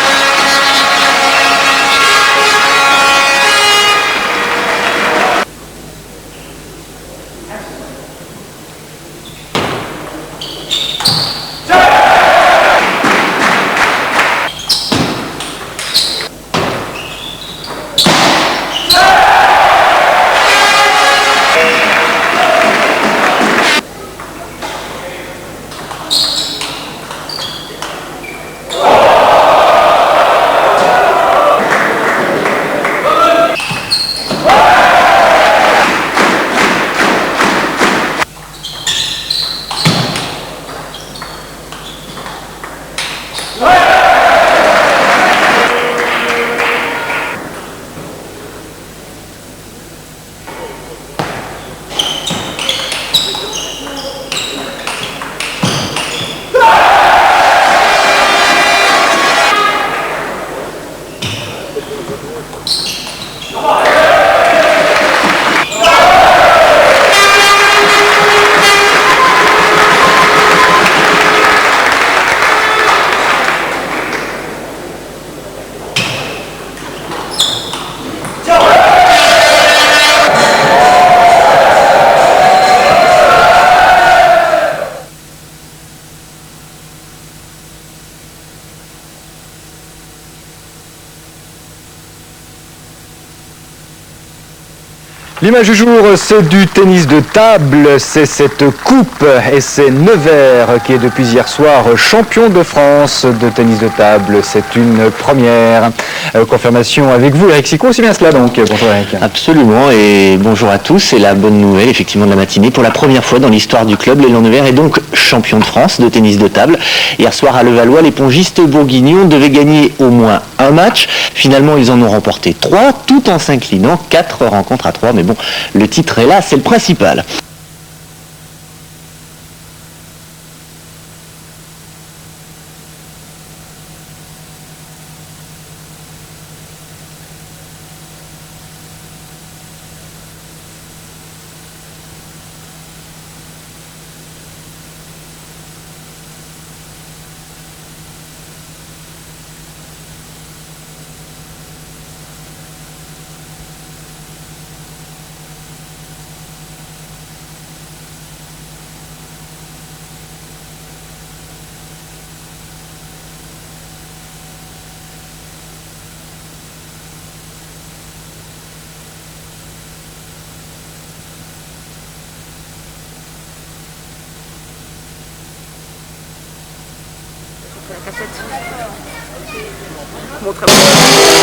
L'image du jour, c'est du tennis de table, c'est cette coupe et c'est Nevers qui est depuis hier soir champion de France de tennis de table. C'est une première. Confirmation avec vous, Eric Sicot, c'est bien cela donc. Bonjour Eric. Absolument, et bonjour à tous. C'est la bonne nouvelle effectivement de la matinée. Pour la première fois dans l'histoire du club, l'élan Nevers est donc champion de France de tennis de table. Hier soir à Levallois, les pongistes bourguignons devaient gagner au moins un match. Finalement, ils en ont remporté 3, tout en s'inclinant 4 rencontres à 3. Mais bon, le titre est là, c'est le principal. Montre-moi.